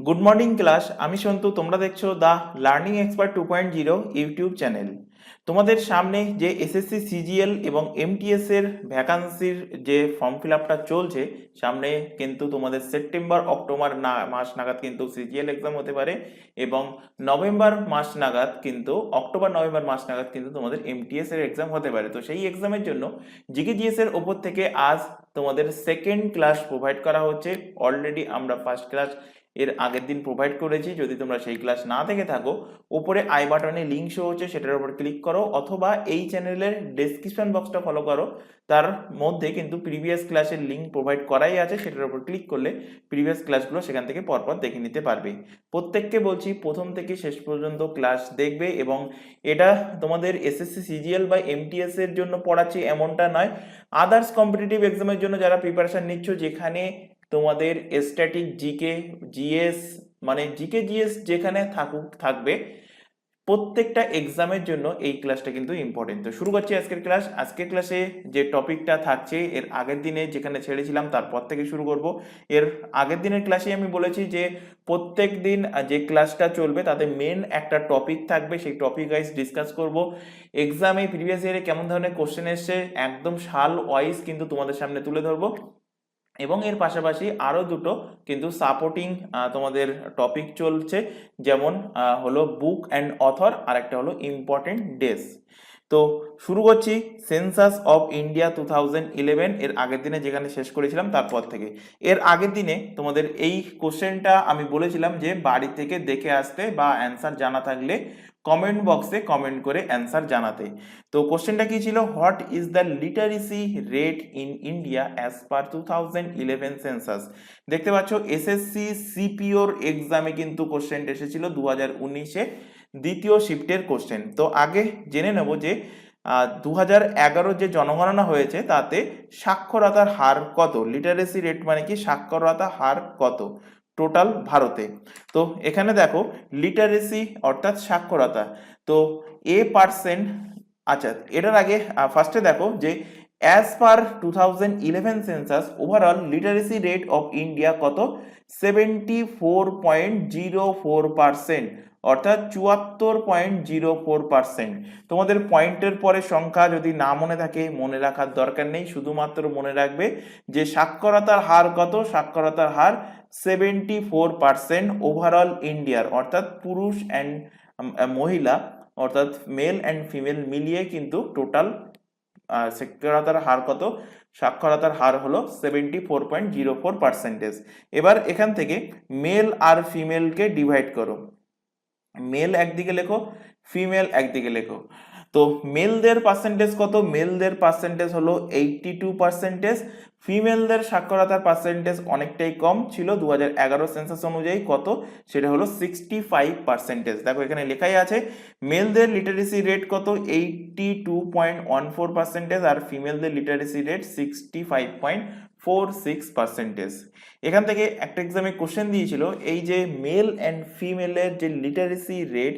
Good morning class, আমি সন্তু। তোমরা দেখছো the learning expert 2.0 YouTube channel. তোমাদের সামনে যে এসএসসি সিজিএল এবং এমটিএস এর ভ্যাকান্সির যে ফর্ম ফিল আপটা চলছে, সামনে কিন্তু তোমাদের সেপ্টেম্বর অক্টোবর মাস নাগাদ কিন্তু সিজিএল এক্সাম হতে পারে, এবং নভেম্বর মাস নাগাদ কিন্তু অক্টোবর নভেম্বর মাস নাগাদ কিন্তু তোমাদের এমটিএস এর এক্সাম হতে পারে। তো সেই এক্সামের জন্য জিকে জিএস এর ওপর থেকে আজ তোমাদের সেকেন্ড ক্লাস প্রোভাইড করা হচ্ছে। অলরেডি আমরা ফার্স্ট ক্লাস এর আগের দিন প্রোভাইড করেছি। যদি তোমরা সেই ক্লাস না দেখে থাকো, উপরে আই বাটনে লিঙ্ক শো হচ্ছে, সেটার উপর ক্লিক করো, অথবা এই চ্যানেলের ডেসক্রিপশন বক্সটা ফলো করো, তার মধ্যে কিন্তু প্রিভিয়াস ক্লাসের লিঙ্ক প্রোভাইড করাই আছে। সেটার উপর ক্লিক করলে প্রিভিয়াস ক্লাসগুলো সেখান থেকে পরপর দেখে নিতে পারবে। প্রত্যেককে বলছি প্রথম থেকে শেষ পর্যন্ত ক্লাস দেখবে, এবং এটা তোমাদের এসএসসি সিজিএল বা এমটিএস এর জন্য পড়াচ্ছি এমনটা নয়, আদার্স কম্পিটিটিভ এক্সামের জন্য যারা প্রিপারেশন নিচ্ছ, যেখানে তোমাদের স্ট্যাটিক জিকে জিএস মানে জিকে জিএস যেখানে থাকবে, প্রত্যেকটা এক্সামের জন্য এই ক্লাসটা কিন্তু ইম্পর্টেন্ট। তো শুরু করছি আজকের ক্লাস। আজকের ক্লাসে যে টপিকটা থাকছে, এর আগের দিনে যেখানে ছেড়েছিলাম তারপর থেকে শুরু করব। এর আগের দিনের ক্লাসে আমি বলেছি যে প্রত্যেক দিন যে ক্লাসটা চলবে তাতে মেন একটা টপিক থাকবে, সেই টপিক ওয়াইজ ডিসকাস করব। এক্সামে প্রিভিয়াস ইয়ারে কেমন ধরনের কোশ্চেন এসছে একদম সাল ওয়াইজ কিন্তু তোমাদের সামনে তুলে ধরবো, এবং এর পাশাপাশি আরো দুটো কিন্তু সাপোর্টিং তোমাদের টপিক চলছে, যেমন হলো বুক অ্যান্ড অথর, আর একটা হলো ইম্পর্টেন্ট ডেস। তো শুরু করছি সেন্সাস অফ ইন্ডিয়া 2011 এর আগের দিনে যেখানে শেষ করেছিলাম তারপর থেকে। এর আগের দিনে তোমাদের এই কোশ্চেনটা আমি বলেছিলাম যে বাড়ি থেকে দেখে আসতে বা অ্যান্সার জানা থাকলে কমেন্ট বক্সে কমেন্ট করে অ্যান্সার জানাতে। তো কোশ্চেনটা কি ছিল? What is the literacy rate in India as per 2011 census. দেখতে পাচ্ছ এসএসসি সিপিওর এক্সামে কিন্তু কোশ্চেনটা এসেছিল 2019-এ, দ্বিতীয় শিফটের কোশ্চেন। তো আগে জেনে নেব যে 2011 যে জনগণনা হয়েছে তাতে সাক্ষরতার হার কত। লিটারেসি রেট মানে কি, সাক্ষরতা হার কত টোটাল ভারতে। তো এখানে দেখো লিটারেসি অর্থাৎ সাক্ষরতা, তো A%। আচ্ছা, এটার আগে ফার্স্টে দেখো যে as per 2011 census overall literacy rate of India কত? 74.04%, অর্থাৎ 74.04%। তোমাদের পয়েন্টের পরে সংখ্যা যদি না মনে থাকে মনে রাখার দরকার নেই, শুধুমাত্র মনে রাখবে যে সাক্ষরতার হার কত। সাক্ষরতার হার 74% ওভারঅল ইন্ডিয়ার, অর্থাৎ পুরুষ অ্যান্ড মহিলা, অর্থাৎ মেল অ্যান্ড ফিমেল মিলিয়ে কিন্তু টোটাল সাক্ষরতার হার কত? সাক্ষরতার হার হলো 74.04%। এবার এখান থেকে মেল আর ফিমেলকে ডিভাইড করো, মেল একদিকে লেখো, ফিমেল একদিকে লেখো। তো মেলদের পার্সেন্টেজ কত? মেলদের পার্সেন্টেজ হলো 82%। ফিমেলদের সাক্ষরতার পার্সেন্টেজ অনেকটাই কম ছিল 2011 সেন্সাস অনুযায়ী, কত? সেটা হলো 65%। দেখো এখানে লেখাই আছে মেলদের লিটারেসি রেট কত? 82.14%, আর ফিমেলদের লিটারেসি রেট 65.46%। এখান থেকে একটা এক্সামে কোশ্চেন দিয়েছিল এই যে মেল অ্যান্ড ফিমেলের যে লিটারেসি রেট,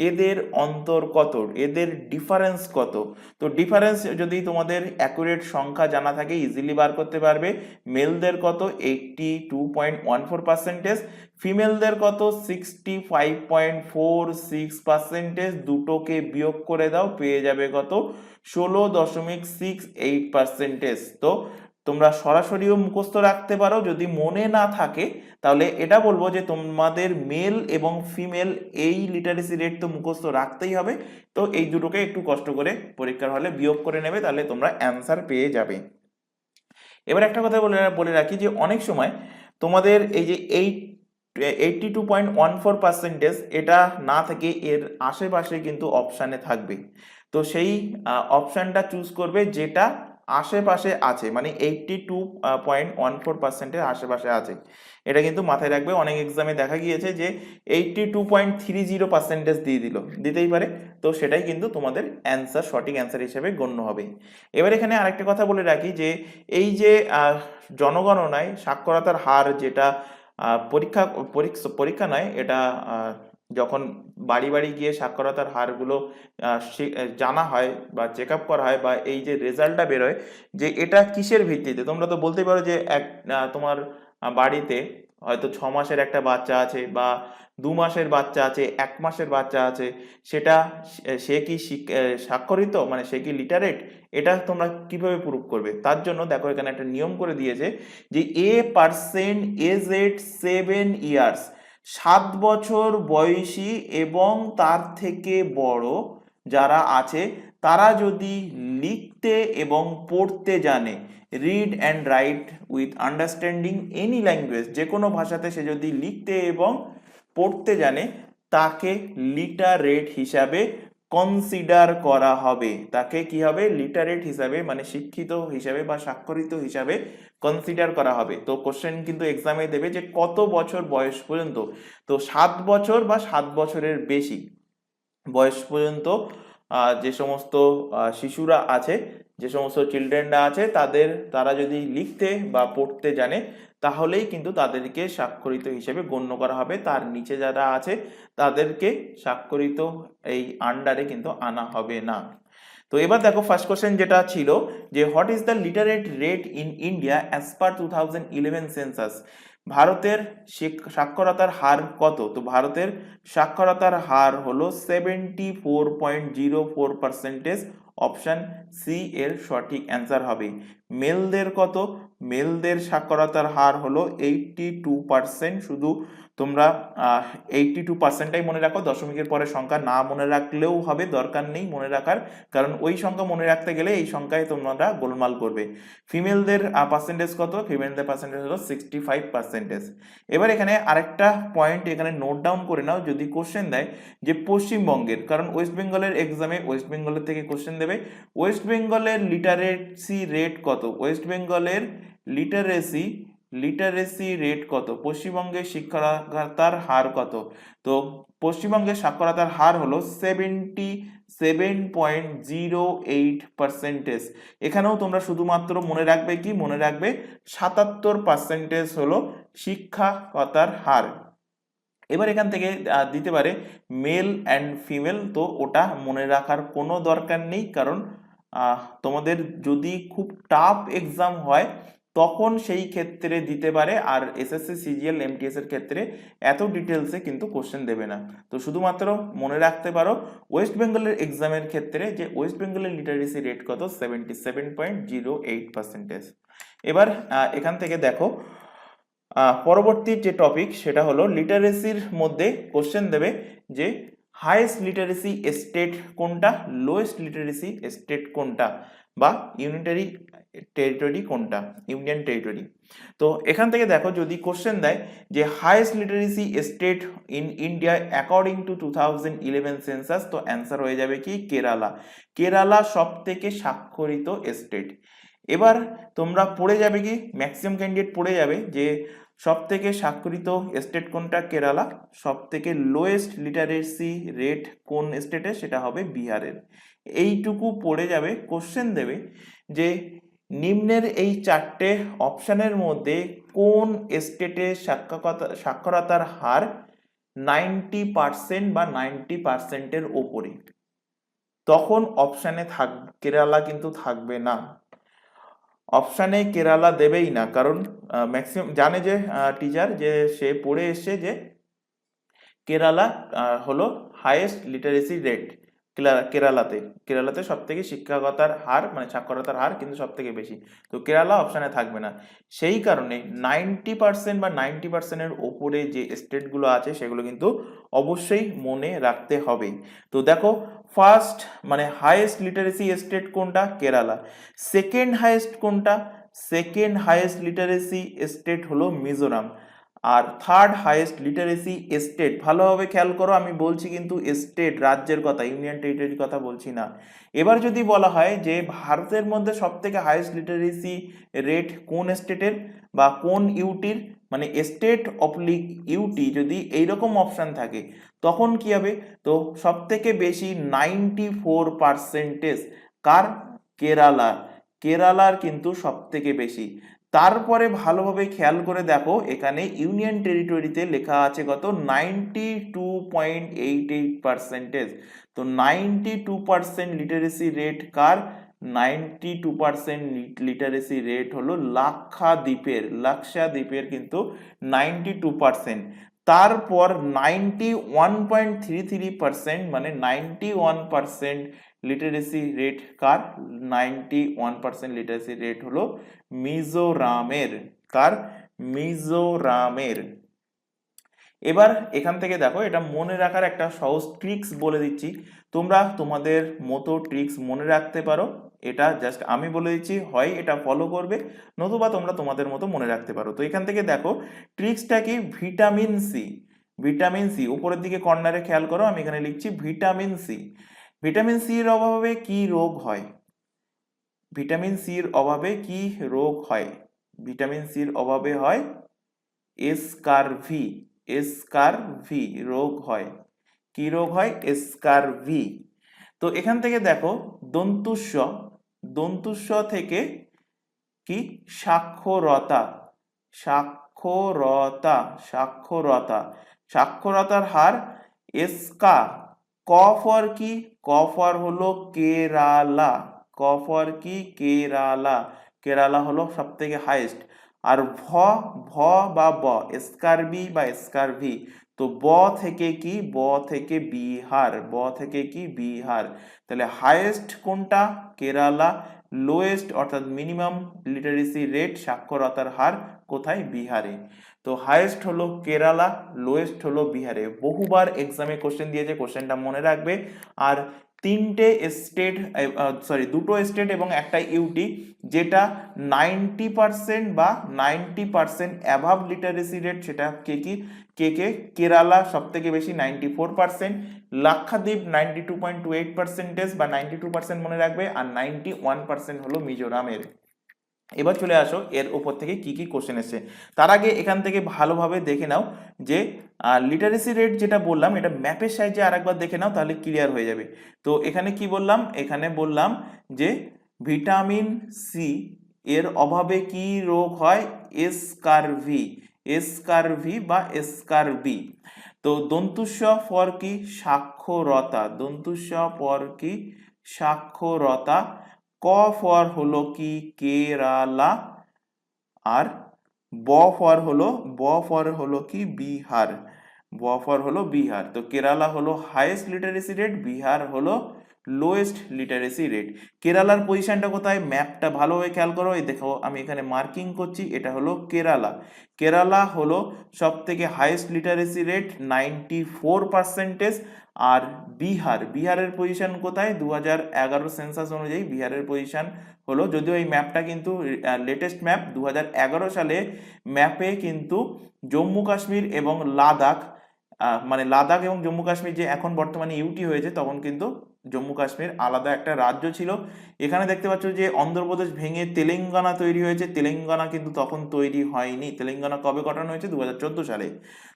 এদের অন্তর কত, এদের ডিফারেন্স কত। তো ডিফারেন্স যদি তোমাদের অ্যাকুরেট সংখ্যা জানা থাকে ইজিলি বার করতে পারবে। মেলদের কত? 82.14%, ফিমেলদের কত? 65.46%। দুটোকে বিয়োগ করে দাও, পেয়ে যাবে কত? 16.68%। তো তোমরা সরাসরিও মুখস্থ রাখতে পারো, যদি মনে না থাকে তাহলে এটা বলবো যে তোমাদের মেল এবং ফিমেল এই লিটারেসি রেট তো মুখস্থ রাখতেই হবে। তো এই দুটোকে একটু কষ্ট করে পরীক্ষার হলে বিয়োগ করে নেবে, তাহলে তোমরা অ্যান্সার পেয়ে যাবে। এবার একটা কথা বলে রাখি যে অনেক সময় তোমাদের এই যে 82.14%, এটা না থেকে এর আশেপাশে কিন্তু অপশানে থাকবে। তো সেই অপশানটা চুজ করবে যেটা আশেপাশে আছে, মানে 82.14%-এর আশেপাশে আছে। এটা কিন্তু মাথায় রাখবে। অনেক এক্সামে দেখা গিয়েছে যে 82.30% দিয়ে দিতেই পারে, তো সেটাই কিন্তু তোমাদের অ্যান্সার, সঠিক অ্যান্সার হিসেবে গণ্য হবে। এবার এখানে আরেকটা কথা বলে রাখি যে এই যে জনগণনায় সাক্ষরতার হার, যেটা পরীক্ষা পরীক্ষা নয়, এটা যখন বাড়ি বাড়ি গিয়ে সাক্ষরতার হারগুলো জানা হয় বা চেক আপ করা হয়, বা এই যে রেজাল্টটা বেরোয় যে এটা কিসের ভিত্তিতে, তোমরা তো বলতে পারো যে তোমার বাড়িতে হয়তো 6 মাসের একটা বাচ্চা আছে বা 2 মাসের বাচ্চা আছে, 1 মাসের বাচ্চা আছে, সেটা সে কি স্বাক্ষরিত, মানে সে কি লিটারেট, এটা তোমরা কিভাবে প্রুভ করবে? তার জন্য দেখো এখানে একটা নিয়ম করে দিয়েছে যে এ পার্সেন্ট এজড 7 ইয়ার্স, 7 বছর বয়সী এবং তার থেকে বড় যারা আছে তারা যদি লিখতে এবং পড়তে জানে, read and right with understanding any language, যে কোনো ভাষাতে সে যদি লিখতে এবং পড়তে জানে, তাকে লিটারেট হিসাবে কনসিডার করা হবে। তাকে কি হবে? লিটারেট হিসাবে, মানে শিক্ষিত হিসাবে বা স্বাক্ষরিত হিসাবে কনসিডার করা হবে। তো কোশ্চেন কিন্তু এক্সামে দেবে যে কত বছর বয়স পর্যন্ত, তো 7 বছর বা 7 বছরের বেশি বয়স পর্যন্ত যে সমস্ত শিশুরা আছে, যে সমস্ত চিলড্রেনরা আছে, তারা যদি লিখতে বা পড়তে জানে তাহলেই কিন্তু তাদেরকে স্বাক্ষরিত হিসেবে গণ্য করা হবে। তার নিচে যারা আছে তাদেরকে স্বাক্ষরিত এই আন্ডারে কিন্তু আনা হবে না। তো এবার দেখো ফার্স্ট কোশ্চেন যেটা ছিল যে what is the literate rate in India as per 2011 census. ভারতের সাক্ষরতার হার কত? তো ভারতের সাক্ষরতার হার হলো 74.04%। অপশন সি এর সঠিক অ্যান্সার হবে। মেলদের কত? মেলদের সাক্ষরতার হার হলো 82%। শুধু তোমরা 82%টাই মনে রাখো, দশমিকের পরে সংখ্যা না মনে রাখলেও হবে, দরকার নেই মনে রাখার, কারণ ওই সংখ্যা মনে রাখতে গেলে এই সংখ্যায় তোমরা গোলমাল করবে। ফিমেলদের পার্সেন্টেজ কত? ফিমেলদের পার্সেন্টেজ হলো 65%। এবার এখানে আরেকটা পয়েন্ট এখানে নোট ডাউন করে নাও, যদি কোশ্চেন দেয় যে পশ্চিমবঙ্গের, কারণ ওয়েস্ট বেঙ্গলের এক্সামে ওয়েস্ট বেঙ্গলের থেকে কোশ্চেন দেবে, ওয়েস্ট বেঙ্গলের লিটারেসি রেট কত? ওয়েস্ট বেঙ্গলের লিটারেসি রেট কত? পশ্চিমবঙ্গের সাক্ষরতার হার কত? তো পশ্চিমবঙ্গের সাক্ষরতার হার হলো 77.08%। এখানেও তোমরা শুধুমাত্র মনে রাখবে কি? মনে রাখবে 77% হলো শিক্ষাকতার হার। এবার এখান থেকে দিতে পারে মেল অ্যান্ড ফিমেল, তো ওটা মনে রাখার কোনো দরকার নেই, কারণ তোমাদের যদি খুব টাফ এক্সাম হয় তখন সেই ক্ষেত্রে দিতে পারে, আর এসএসসি সিজিএল এমটিএস এর ক্ষেত্রে এত ডিটেলসে কিন্তু কোশ্চেন দেবে না। তো শুধুমাত্র মনে রাখতে পারো ওয়েস্ট বেঙ্গলের এক্সামের ক্ষেত্রে যে ওয়েস্ট বেঙ্গলের লিটারেসি রেট কত? 77.08%। এবার এখান থেকে দেখো পরবর্তী যে টপিক সেটা হলো লিটারেসির মধ্যে কোশ্চেন দেবে যে হাইয়েস্ট লিটারেসি স্টেট কোনটা, লোয়েস্ট লিটারেসি স্টেট কোনটা, বা ইউনিটারি টেরিটরি কোনটা, ইউনিয়ন টেরিটরি। তো এখান থেকে দেখো যদি কোশ্চেন দেয় যে highest literacy state in India according to 2011 census, তো অ্যান্সার হয়ে যাবে কি? কেরালা। কেরালা সব থেকে স্বাক্ষরিত স্টেট। এবার তোমরা পড়ে যাবে কি, ম্যাক্সিমাম ক্যান্ডিডেট পড়ে যাবে যে সব থেকে স্বাক্ষরিত স্টেট কোনটা? কেরালা। সব থেকে লোয়েস্ট লিটারেসি রেট কোন স্টেটে? সেটা হবে বিহারের। এইটুকু পড়ে যাবে। কোশ্চেন দেবে যে নিম্নের এই 4টে অপশনের মধ্যে কোন স্টেটে সাক্ষরতার হার 90% বা 90%-এর ওপরে, তখন অপশানে কেরালা কিন্তু থাকবে না। অপশানে কেরালা দেবেই না, কারণ ম্যাক্সিমাম জানে যে টিচার যে সে পড়ে এসছে যে কেরালা হলো হাইয়েস্ট লিটারেসি রেট। কেরালাতে সব থেকে শিক্ষাগতার হার, মানে সাক্ষরতার হার কিন্তু সব থেকে বেশি। তো কেরালা অপশানে থাকবে না। সেই কারণে 90% বা 90%-এর ওপরে যে স্টেটগুলো আছে সেগুলো কিন্তু অবশ্যই মনে রাখতে হবে। তো দেখো ফার্স্ট মানে হাইয়েস্ট লিটারেসি স্টেট কোনটা? কেরালা। সেকেন্ড হাইয়েস্ট কোনটা? সেকেন্ড হাইয়েস্ট লিটারেসি স্টেট হলো মিজোরাম। আর থার্ড হাইয়েস্ট লিটারেসি স্টেট, ভালোভাবে খেয়াল করো, আমি বলছি কিন্তু স্টেট, রাজ্যের কথা, ইউনিয়ন টেরিটরির কথা বলছি না। এবার যদি বলা হয় যে ভারতের মধ্যে সব থেকে হাইয়েস্ট লিটারেসি রেট কোন স্টেটের বা কোন ইউটির, মানে স্টেট অবলিক ইউটি, যদি এইরকম অপশান থাকে তখন কি হবে? তো সব থেকে বেশি 94% কার? কেরালার কিন্তু সব থেকে বেশি। তারপরে ভালোভাবে খেয়াল করে দেখো এখানে ইউনিয়ন টেরিটরিতে লেখা আছে কত? 92.88%। তো 92% লিটারেসি রেট কার? 92% লিটারেসি রেট হলো লাক্ষাদ্বীপের কিন্তু 92%। তারপর 91.33% মানে 91% লিটারেসি রেট কার? 91% লিটারেসি রেট হলো মিজোরামের। কার? মিজোরামের। এবার এখান থেকে দেখো, এটা মনে রাখার একটা সহজ ট্রিক্স বলে দিচ্ছি, তোমরা তোমাদের মতো ট্রিক্স মনে রাখতে পারো। এটা জাস্ট আমি বলে দিচ্ছি, হয় এটা ফলো করবে, নতুবা তোমরা তোমাদের মতো মনে রাখতে পারো। তো এখান থেকে দেখো ট্রিক্সটা কি, ভিটামিন সি। ভিটামিন সি উপরের দিকে কর্নারে খেয়াল করো, আমি এখানে লিখছি ভিটামিন সি। ভিটামিন সির অভাবে কি রোগ হয়? ভিটামিন সির অভাবে কি রোগ হয়? ভিটামিন সির অভাবে হয় স্কারভি। স্কারভি রোগ হয়। কি রোগ হয়? স্কারভি। তো এখান থেকে দেখো দন্তুস্ব, দন্তুস্ব থেকে কি? সাক্ষরতা। সাক্ষরতা, সাক্ষরতা, সাক্ষরতার হার এসকা। ক ফর কি? ক ফর হলো কেরালা। ক ফর কি? কেরালা। কেরালা হলো সব থেকে হাইয়েস্ট। আর ভ, ভ বা ব, স্কারবি বা স্কারভি। তো ব থেকে কি? ব থেকে বিহার। ব থেকে কি? বিহার। তাহলে হাইয়েস্ট কোনটা? কেরালা। লোয়েস্ট অর্থাৎ মিনিমাম লিটারেসি রেট, সাক্ষরতার হার কোথায়? বিহারে। তো হাইয়েস্ট হলো কেরালা, লোয়েস্ট হলো বিহারে। বহুবার এক্সামে কোশ্চেন দিয়েছে, কোশ্চেনটা মনে রাখবে। আর তিনটে স্টেট, দুটো স্টেট এবং একটা ইউটি যেটা 90% বা 90% অ্যাভাব লিটারেসি রেট, সেটা কে কি? কে? কেরালা সব থেকে বেশি 94%, লাক্ষাদ্বীপ 92.28% বা 92% মনে রাখবে, আর 91% হলো মিজোরামের। এবার চলে আসো এর উপর থেকে কি কি কোশ্চেন এসেছে। তার আগে এখান থেকে ভালোভাবে দেখে নাও যে লিটারেসি রেট যেটা বললাম, এটা ম্যাপের সাহায্যে আরেকবার দেখে নাও, তাহলে ক্লিয়ার হয়ে যাবে। তো এখানে কি বললাম? এখানে বললাম যে ভিটামিন সি এর অভাবে কি রোগ হয়? স্কারভি। স্কারভি বা স্কারবি। তো দন্তুস্ব ফর কি? সাক্ষরতা। দন্তুস্ব ফর কি? সাক্ষরতা। ক ফর হলো কি? কেরালা। আর ব ফর হলো, ব ফর হলো কি? বিহার। ব ফর হলো বিহার। তো কেরালা হলো হাইয়েস্ট লিটারেসি রেট, বিহার হলো লোয়েস্ট লিটারেসি রেট। কেরালার পজিশনটা কোথায়? ম্যাপটা ভালোভাবে খেয়াল করো, এই দেখো আমি এখানে মার্কিং করছি, এটা হলো কেরালা। কেরালা হলো সব থেকে হাইয়েস্ট লিটারেসি রেট 94%। আর বিহারের পজিশন কোথায়? 2011 সেন্সাস অনুযায়ী বিহারের পজিশন হলো, যদিও এই ম্যাপটা কিন্তু লেটেস্ট ম্যাপ, 2011 সালে ম্যাপে কিন্তু জম্মু কাশ্মীর এবং লাদাখ, মানে লাদাখ এবং জম্মু কাশ্মীর যে এখন বর্তমানে ইউটি হয়েছে, তখন কিন্তু জম্মু কাশ্মীর আলাদা একটা রাজ্য ছিল। এখানে দেখতে পাচ্ছ যে অন্ধ্রপ্রদেশ ভেঙে তেলেঙ্গানা তৈরি হয়েছে, তেলেঙ্গানা কিন্তু তখন তৈরি হয়নি। তেলেঙ্গানা কবে গঠন হয়েছে? 2014 সালে।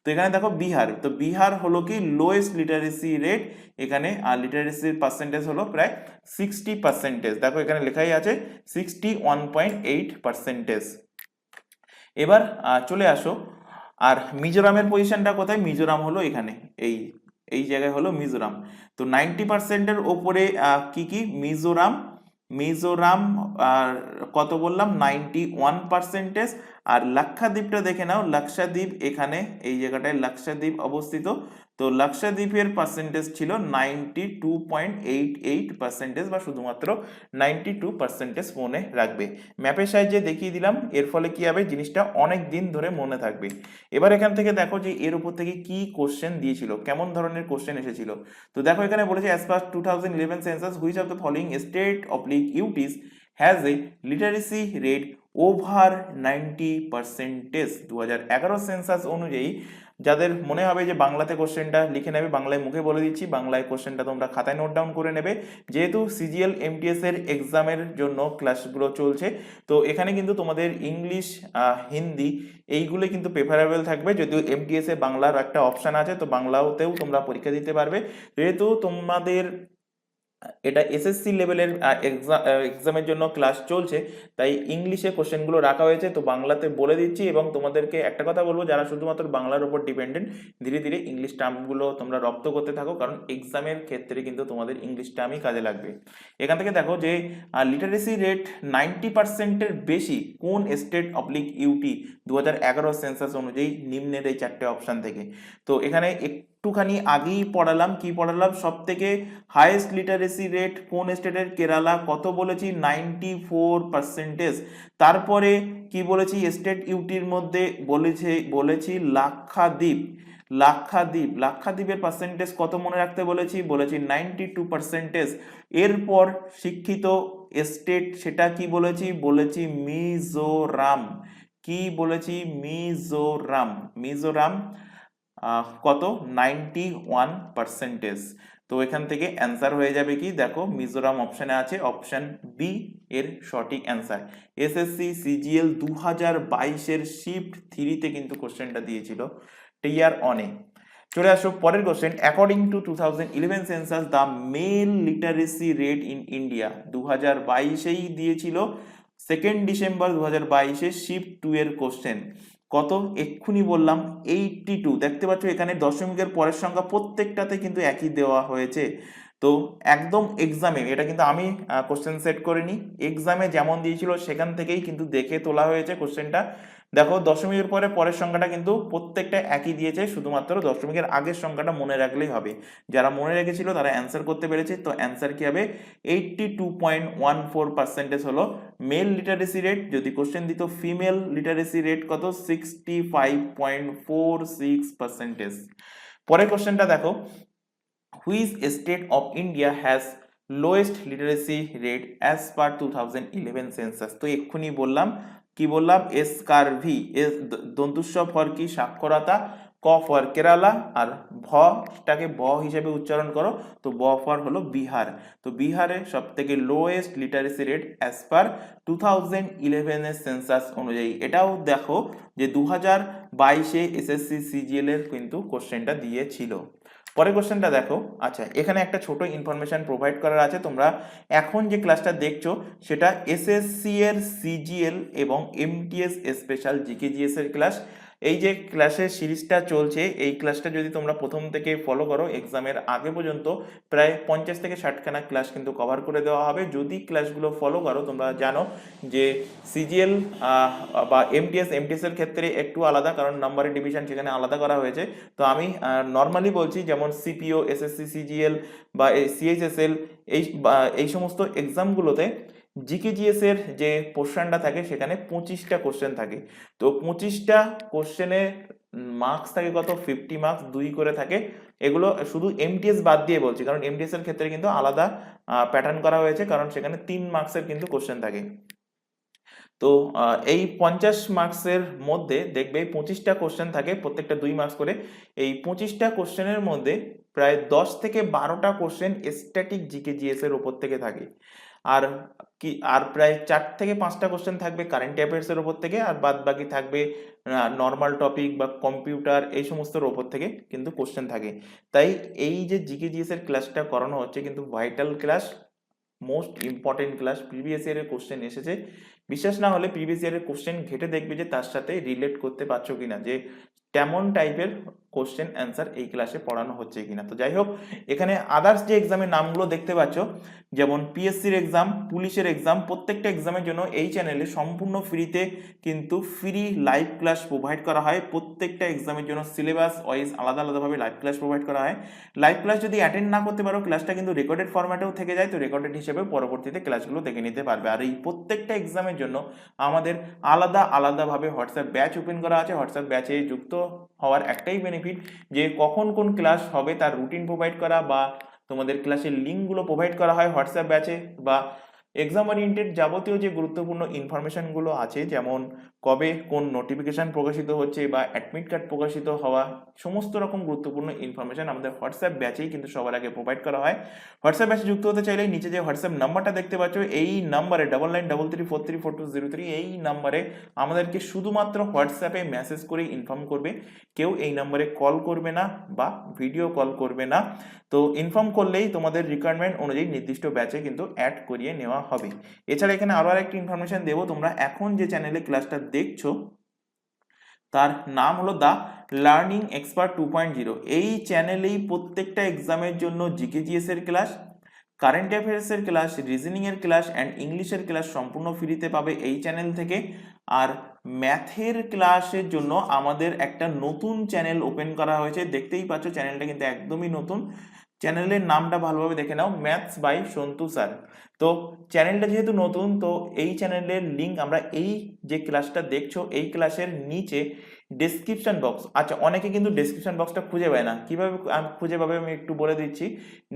তো এখানে দেখো বিহার, তো বিহার হলো কি? লোয়েস্ট লিটারেসি রেট এখানে, আর লিটারেসির পার্সেন্টেজ হলো প্রায় 60%। দেখো এখানে লেখাই আছে 61.8%। এবার চলে আসো, আর মিজোরামের পজিশনটা কোথায়? মিজোরাম হলো এখানে, এই এই জায়গায় হলো মিজোরাম। তো 90%-এর ওপরে কি কি? মিজোরাম। মিজোরাম আর কত বললাম? 91%। আর লাক্ষাদ্বীপটা দেখে নাও, লাক্ষাদ্বীপ এখানে এই জায়গাটায় লাক্ষাদ্বীপ অবস্থিত। তো লাক্ষাদ্বীপের পার্সেন্টেজ ছিল 92.88% বা শুধুমাত্র 92% মনে রাখবে। ম্যাপের সাহায্যে দেখিয়ে দিলাম, এর ফলে কি হবে? জিনিসটা অনেক দিন ধরে মনে থাকবে। এবার এখান থেকে দেখো যে এর উপর থেকে কি কোশ্চেন দিয়েছিল, কেমন ধরনের কোশ্চেন এসেছিল। তো দেখো এখানে বলেছে as per 2011 census which of the following state অবলিক UTs has a literacy rate over 90%। 2011 census অনুযায়ী, যাদের মনে হবে যে বাংলাতে কোশ্চেনটা লিখে নেবে, বাংলায় মুখে বলে দিচ্ছি, বাংলায় কোশ্চেনটা তোমরা খাতায় নোট ডাউন করে নেবে, যেহেতু সিজিএল এমটিএস এর এক্সামের জন্য ক্লাসগুলো চলছে। তো এখানে কিন্তু তোমাদের ইংলিশ, হিন্দি এইগুলো কিন্তু প্রেফারেবল থাকবে, যদিও এমটিএস এ বাংলার একটা অপশান আছে, তো বাংলাতেও তোমরা পরীক্ষা দিতে পারবে। যেহেতু তোমাদের এটা এসএসসি লেভেলের এক্সামের জন্য ক্লাস চলছে, তাই ইংলিশে কোশ্চেনগুলো রাখা হয়েছে। তো বাংলাতে বলে দিচ্ছি, এবং তোমাদেরকে একটা কথা বলবো, যারা শুধুমাত্র বাংলার উপর ডিপেন্ডেন্ট, ধীরে ধীরে ইংলিশ টার্মগুলো তোমরা রপ্ত করতে থাকো, কারণ এক্সামের ক্ষেত্রে কিন্তু তোমাদের ইংলিশ টার্মই কাজে লাগবে। এখান থেকে দেখো যে লিটারেসি রেট 90%-এর বেশি কোন স্টেট অবলিক ইউটি 2011 সেন্সাস অনুযায়ী নিম্নের এই চারটে অপশান থেকে। তো এখানে একটুখানি আগেই পড়ালাম, কি পড়ালাম, সব থেকে হাইয়েস্ট লিটারেসি রেট কোন স্টেটের, কেরালা, কত বলেছি 94%। তারপরে কি বলেছি, স্টেট ইউটির মধ্যে বলেছি লাক্ষাদ্বীপ। লাক্ষাদ্বীপের পার্সেন্টেজ কত মনে রাখতে বলেছি 92%। এরপর শিক্ষিত স্টেট, সেটা কি বলেছি মিজোরাম। কি বলেছি, মিজোরাম কত 91%। তো এখান থেকে অ্যান্সার হয়ে যাবে কি, দেখো মিজোরাম অপশানে আছে, অপশান বি এর সঠিক অ্যান্সার। এসএসসি সিজিএল 2022-এর শিফট 3-তে কিন্তু কোশ্চেনটা দিয়েছিল টিয়ার অনে। চলে আসো পরের question. According to 2011 census the male literacy rate in India, 2022-এই দিয়েছিল 2 ডিসেম্বর 2022-এ শিফট 2 এর কোশ্চেন। কত, এক্ষুনি বললাম 82। দেখতে পাচ্ছ এখানে দশমিকের পরের সংখ্যা প্রত্যেকটাতে কিন্তু একই দেওয়া হয়েছে। তো একদম এক্সামে, এটা কিন্তু আমি কোশ্চেন সেট করিনি, এক্সামে যেমন দিয়েছিল সেখান থেকেই কিন্তু দেখে তোলা হয়েছে কোশ্চেনটা। দেখো দশমিকের পরে পরের সংখ্যাটা কিন্তু প্রত্যেকটা একই দিয়েছে, শুধুমাত্র দশমিকের আগের সংখ্যাটা মনে রাখলেই হবে। যারা মনে রেখেছিল তারা অ্যান্সার করতে পেরেছে। তো অ্যান্সার কি হবে, 82.14% হলো মেল লিটারেসি রেট। যদি কোশ্চেন দিত ফিমেল লিটারেসি রেট কত, 65.46%। পরের কোশ্চেনটা দেখো, which state of India has lowest literacy rate as per 2011 census. তো এক্ষুনি বললাম, কি বললাম, এসকারভি, দন্তুস্ব ফর কি, সাক্ষরতা, ক ফর কেরালা, আর ভটাকে ব হিসেবে উচ্চারণ করো, তো ব ফর হলো বিহার। তো বিহারে সব থেকে lowest literacy rate as per 2011-এর সেন্সাস অনুযায়ী। এটাও দেখো যে 2022-এ এসএসসি সিজিএল এর কিন্তু কোশ্চেনটা দিয়েছিল। পরের কোশ্চেনটা দেখো, আচ্ছা এখানে একটা ছোট ইনফরমেশন প্রোভাইড করার আছে। তোমরা এখন যে ক্লাসটা দেখছো সেটা এসএসসি এর সিজিএল এবং এমটিএস স্পেশাল জিকেজিএস এর ক্লাস। এই যে ক্লাসের সিরিজটা চলছে, এই ক্লাসটা যদি তোমরা প্রথম থেকে ফলো করো, এক্সামের আগে পর্যন্ত প্রায় 50 থেকে 60খানা ক্লাস কিন্তু কভার করে দেওয়া হবে। যদি ক্লাসগুলো ফলো করো, তোমরা জানো যে সিজিএল বা এমটিএস এর ক্ষেত্রে একটু আলাদা, কারণ নাম্বারের ডিভিশন সেখানে আলাদা করা হয়েছে। তো আমি নর্মালি বলছি, যেমন সিপিও, এসএসসি সিজিএল বা সিএইচএসএল, এই সমস্ত এক্সামগুলোতে জিকেজিএস এর যে পোর্শনটা থাকে সেখানে 25টা কোশ্চেন থাকে। তো 25টা কোশ্চেনে মার্কস থাকে কত, 50 মার্কস, 2 করে থাকে। এগুলো শুধু এমটিএস বাদ দিয়ে বলছি, কারণ এমটিএস এর ক্ষেত্রে কিন্তু আলাদা প্যাটার্ন করা হয়েছে, কারণ সেখানে 3 মার্কসের কিন্তু কোশ্চেন থাকে। তো এই 50 মার্কসের মধ্যে দেখবে 25টা কোশ্চেন থাকে, প্রত্যেকটা 2 মার্কস করে। এই 25টা কোশ্চেনের মধ্যে প্রায় 10 থেকে 12টা কোশ্চেন স্ট্যাটিক জিকেজিএস এর উপর থেকে থাকে, আর প্রায় 4 থেকে 5টা কোশ্চেন থাকবে কারেন্ট অ্যাফেয়ার্স এর উপর থেকে, আর বাদ বাকি থাকবে নর্মাল টপিক বা কম্পিউটার, এই সমস্তর উপর থেকে কিন্তু কোশ্চেন থাকে। তাই এই যে জিকেজিএস এর ক্লাসটা করানো হচ্ছে কিন্তু vital class, most important class. Previous ইয়ারের কোশ্চেন এসেছে, বিশ্বাস না হলে প্রিভিয়াস ইয়ারের কোশ্চেন ঘেটে দেখবে যে তার সাথে রিলেট করতে পারছো কিনা, যে তেমন টাইপের কোশ্চেন অ্যান্সার এই ক্লাসে পড়ানো হচ্ছে কিনা। তো যাই হোক, এখানে আদার্স যে এক্সামের নামগুলো দেখতে পাচ্ছ, যেমন পিএসসির এক্সাম, পুলিশের এক্সাম, প্রত্যেকটা এক্সামের জন্য এই চ্যানেলে সম্পূর্ণ ফ্রিতে কিন্তু ফ্রি লাইভ ক্লাস প্রোভাইড করা হয়। প্রত্যেকটা এক্সামের জন্য সিলেবাস ওয়াইজ আলাদা আলাদাভাবে লাইভ ক্লাস প্রোভাইড করা হয়। লাইভ ক্লাস যদি অ্যাটেন্ড না করতে পারো, ক্লাসটা কিন্তু রেকর্ডেড ফরম্যাটেও থেকে যায়, তো রেকর্ডেড হিসেবে পরবর্তীতে ক্লাসগুলো দেখে নিতে পারবে। আর এই প্রত্যেকটা এক্সামের জন্য আমাদের আলাদাভাবে হোয়াটসঅ্যাপ ব্যাচ ওপেন করা আছে। হোয়াটসঅ্যাপ ব্যাচে যুক্ত হওয়ার একটাই বেনিফিট, যে কখন কোন ক্লাস হবে তার রুটিন প্রোভাইড করা, বা তোমাদের ক্লাসের লিঙ্কগুলো প্রোভাইড করা হয় হোয়াটসঅ্যাপ ব্যাচে, বা এক্সাম ওরিয়েন্টেড যাবতীয় যে গুরুত্বপূর্ণ ইনফরমেশনগুলো আছে, যেমন কবে কোন নোটিফিকেশন প্রকাশিত হচ্ছে বা অ্যাডমিট কার্ড প্রকাশিত হওয়া সমস্ত রকম গুরুত্বপূর্ণ ইনফরমেশন আমাদের হোয়াটসঅ্যাপ ব্যাচেই কিন্তু সবার আগে প্রোভাইড করা হয়। হোয়াটসঅ্যাপ ব্যাচে যুক্ত হতে চাইলে নিচে যে হোয়াটসঅ্যাপ নাম্বারটা দেখতে পাচ্ছ এই নাম্বারে 9933434203 এই নাম্বারে আমাদেরকে শুধুমাত্র হোয়াটসঅ্যাপে মেসেজ করে ইনফর্ম করবে, কেউ এই নাম্বারে কল করবে না বা ভিডিও কল করবে না। তো ইনফর্ম করলেই তোমাদের রিকোয়ারমেন্ট অনুযায়ী নির্দিষ্ট ব্যাচে কিন্তু অ্যাড করিয়ে নেওয়া হবে। এছাড়া এখানে আরো আরেকটি ইনফরমেশন দেবো, তোমরা এখন যে চ্যানেলে ক্লাসটা দেখছো তার নাম হলো দ্য লার্নিং এক্সপার্ট 2.0। এই চ্যানেলেই প্রত্যেকটা এক্সামের জন্য জিকেজিএস এর ক্লাস, কারেন্ট অ্যাফেয়ার্স এর ক্লাস, রিজনিং এর ক্লাস অ্যান্ড ইংলিশের ক্লাস সম্পূর্ণ ফ্রিতে পাবে এই চ্যানেল থেকে। আর ম্যাথের ক্লাসের জন্য আমাদের একটা নতুন চ্যানেল ওপেন করা হয়েছে, দেখতেই পাচ্ছ চ্যানেলটা কিন্তু একদমই নতুন। চ্যানেলের নামটা ভালোভাবে দেখে নাও, ম্যাথস বাই সন্তু স্যার। তো চ্যানেলটা যেহেতু নতুন, তো এই চ্যানেলের লিঙ্ক আমরা এই যে ক্লাসটা দেখছো এই ক্লাসের নিচে ডেসক্রিপশন বক্স, আচ্ছা অনেকে কিন্তু ডেসক্রিপশন বক্সটা খুঁজে পায় না, কিভাবে খুঁজে পাবে আমি একটু বলে দিচ্ছি।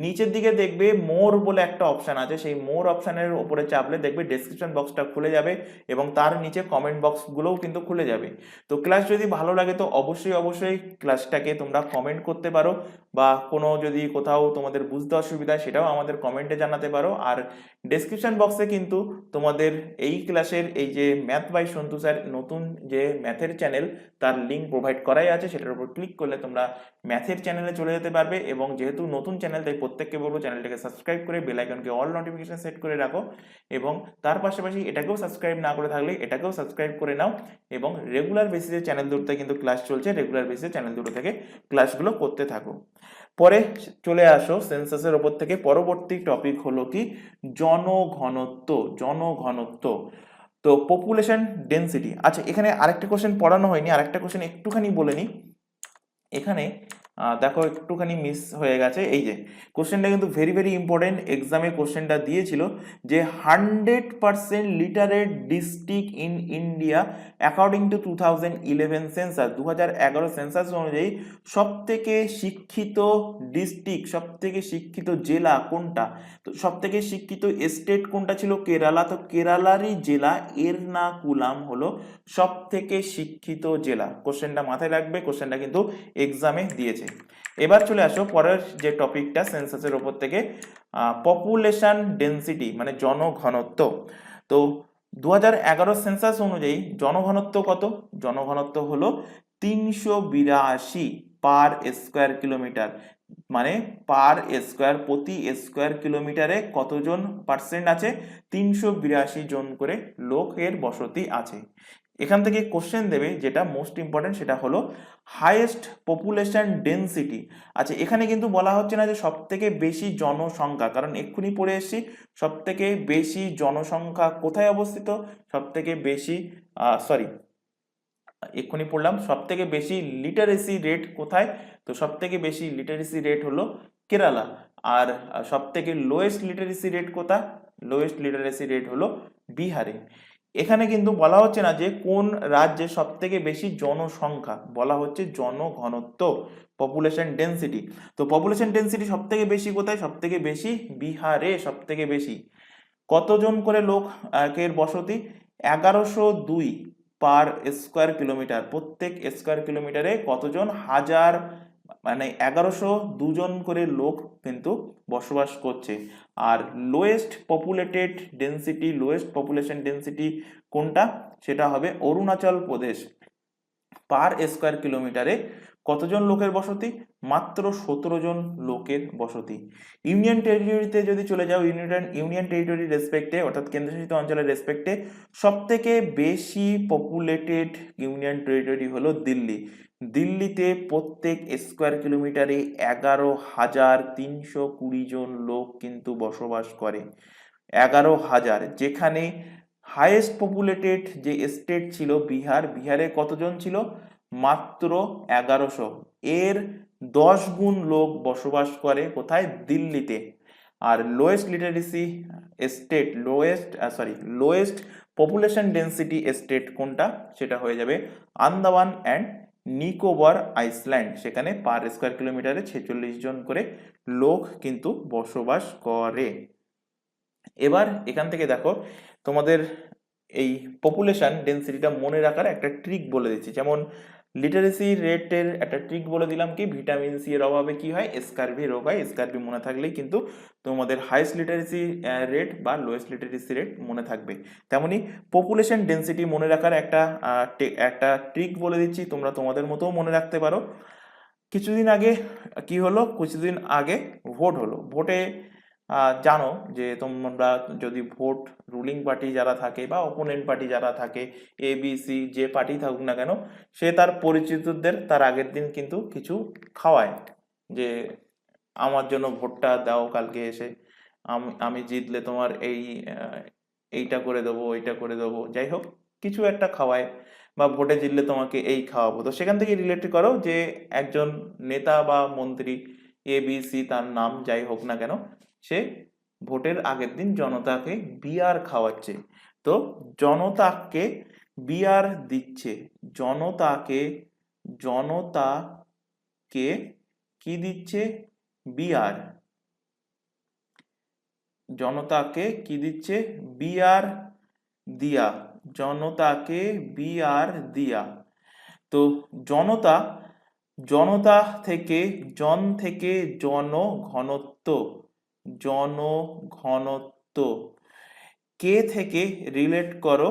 নিচের দিকে দেখবে মোর বলে একটা অপশন আছে, সেই মোর অপশনের উপরে চাপলে দেখবে ডেসক্রিপশন বক্সটা খুলে যাবে এবং তার নিচে কমেন্ট বক্সগুলোও কিন্তু খুলে যাবে। তো ক্লাস যদি ভালো লাগে তো অবশ্যই ক্লাসটাকে তোমরা কমেন্ট করতে পারো, বা কোনো যদি কোথাও তোমাদের বুঝতে অসুবিধা সেটাও আমাদের কমেন্টে জানাতে পারো। আর ডেসক্রিপশন বক্সে কিন্তু তোমাদের এই ক্লাসের এই যে ম্যাথ বাই সন্তু স্যার নতুন যে ম্যাথের চ্যানেল তার লিঙ্ক প্রোভাইড করাই আছে, সেটার উপর ক্লিক করলে তোমরা ম্যাথের চ্যানেলে চলে যেতে পারবে। এবং যেহেতু নতুন চ্যানেল তাই প্রত্যেককে বলবো চ্যানেলটাকে সাবস্ক্রাইব করে বেল আইকনকে অল নোটিফিকেশন সেট করে রাখো, এবং তার পাশাপাশি এটাকেও সাবস্ক্রাইব না করে থাকলে এটাকেও সাবস্ক্রাইব করে নাও। এবং রেগুলার বেসিসে চ্যানেল দুটোতে কিন্তু ক্লাস চলছে, রেগুলার বেসিসে চ্যানেল দুটো থেকে ক্লাসগুলো করতে থাকো। পরে চলে আসো সেন্সাসের ওপর থেকে, পরবর্তী টপিক হলো কি জনঘনত্ব। তো পপুলেশন ডেন্সিটি। আচ্ছা এখানে আরেকটা কোশ্চেন পড়ানো হয়নি, আরেকটা কোশ্চেন একটুখানি বলে নি। এখানে দেখো একটুখানি মিস হয়ে গেছে, এই যে কোশ্চেনটা কিন্তু ভেরি ইম্পর্টেন্ট, এক্সামে কোশ্চেনটা দিয়েছিল যে 100% literate district in India according to 2011 census, 2011 census অনুযায়ী সব থেকে শিক্ষিত ডিস্ট্রিক্ট, সব থেকে শিক্ষিত জেলা কোনটা? তো সব থেকে শিক্ষিত স্টেট কোনটা ছিল? কেরালা। তো কেরালারই জেলা এরনাকুলাম হলো সব থেকে শিক্ষিত জেলা। কোশ্চেনটা মাথায় রাখবে, কোশ্চেনটা কিন্তু এক্সামে দিয়েছে। এবার চলে আসো পরের যে টপিকটা সেন্সাসের ওপর থেকে, পপুলেশন ডেন্সিটি মানে জনঘনত্ব। তো 2011 সেন্সাস অনুযায়ী জনঘনত্ব কত? জনঘনত্ব হলো 382 পার স্কোয়ার কিলোমিটার, মানে পার স্কোয়ার প্রতি স্কোয়ার কিলোমিটারে কতজন পার্সেন্ট আছে? 382 জন করে লোকের বসতি আছে। এখান থেকে কোশ্চেন দেবে, যেটা মোস্ট ইম্পর্টেন্ট সেটা হলো হাইয়েস্ট পপুলেশন ডেন্সিটি। আচ্ছা এখানে কিন্তু বলা হচ্ছে না যে সব থেকে বেশি জনসংখ্যা, কারণ এক্ষুনি পড়ে এসেছি সব থেকে বেশি জনসংখ্যা কোথায় অবস্থিত, সব থেকে বেশি এক্ষুনি পড়লাম সব থেকে বেশি লিটারেসি রেট কোথায়, তো সব থেকে বেশি লিটারেসি রেট হলো কেরালা। আর সব থেকে লোয়েস্ট লিটারেসি রেট কোথায়? লোয়েস্ট লিটারেসি রেট হলো বিহারে। এখানে কিন্তু বলা হচ্ছে না যে কোন রাজ্যে সব থেকে বেশি জনসংখ্যা, বলা হচ্ছে জনঘনত্ব, পপুলেশন ডেন্সিটি। তো পপুলেশন ডেন্সিটি সব থেকে বেশি কোথায়? সব থেকে বেশি বিহারে সব থেকে বেশি। কতজন করে লোক এর বসতি? 1102 পার স্কোয়ার কিলোমিটার, প্রত্যেক স্কোয়ার কিলোমিটারে কতজন? হাজার, মানে 1102 জন করে লোক কিন্তু বসবাস করছে। আর lowest populated density, lowest population density কোনটা? সেটা হবে অরুণাচল প্রদেশ। পার স্কোয়ার কিলোমিটারে কতজন লোকের বসতি? মাত্র 17 জন লোকের বসতি। ইউনিয়ন টেরিটরিতে যদি চলে যাও, ইউনিয়ন টেরিটরি রেসপেক্টে অর্থাৎ কেন্দ্রশাসিত অঞ্চলের রেসপেক্টে সব থেকে বেশি পপুলেটেড ইউনিয়ন টেরিটরি হলো দিল্লি। দিল্লিতে প্রত্যেক স্কোয়ার কিলোমিটারে 11,320 জন লোক কিন্তু বসবাস করে। 11,000। যেখানে হাইয়েস্ট পপুলেটেড যে স্টেট ছিল বিহার, বিহারে কতজন ছিল? মাত্র 1100। এর 10 গুণ লোক বসবাস করে কোথায়? দিল্লিতে। আর lowest literacy state, lowest population density state কোনটা? সেটা হয়ে যাবে আন্দামান অ্যান্ড নিকোবর আইল্যান্ড। সেখানে পার স্কোয়ার কিলোমিটারে 46 জন করে লোক কিন্তু বসবাস করে। এবার এখান থেকে দেখো তোমাদের এই পপুলেশন ডেন্সিটিটা মনে রাখার একটা ট্রিক বলে দিচ্ছি। যেমন লিটারেসি রেটের একটা ট্রিক বলে দিলাম, কি ভিটামিন সি এর অভাবে কি হয়, স্কারভি রোগ হয়। স্কারভি মনে থাকলেই কিন্তু তোমাদের হাইয়েস্ট লিটারেসি রেট বা লোয়েস্ট লিটারেসি রেট মনে থাকবে। তেমনি পপুলেশন ডেন্সিটি মনে রাখার একটা ট্রিক বলে দিচ্ছি, তোমরা তোমাদের মতোও মনে রাখতে পারো। কিছুদিন আগে কি হলো, কিছুদিন আগে ভোট হলো। ভোটে জানো যে তোমরা যদি ভোট রুলিং পার্টি যারা থাকে বা অপোনেন্ট পার্টি যারা থাকে, এ বি সি যে পার্টি থাকুক না কেন, সে তার পরিচিতদের তার আগের দিন কিন্তু কিছু খাওয়ায়, যে আমার জন্য ভোটটা দাও কালকে এসে, আমি জিতলে তোমার এইটা করে দেবো, ওইটা করে দেবো, যাই হোক কিছু একটা খাওয়ায়, বা ভোটে জিতলে তোমাকে এই খাওয়াবো। তো সেখান থেকে রিলেট করো যে একজন নেতা বা মন্ত্রী এ বি সি তার নাম যাই হোক না কেন, সে ভোটের আগের দিন জনতাকে বিয়ার খাওয়াচ্ছে। তো জনতাকে বিয়ার দিচ্ছে, জনতাকে কি দিচ্ছে, বিয়ার, জনতাকে কি দিচ্ছে, বিয়ার দিয়া, জনতাকে বিয়ার দিয়া। তো জনতা, জনতা থেকে জন থেকে জনঘনত্ব, জনঘনত্ব, কে থেকে রিলেট করো,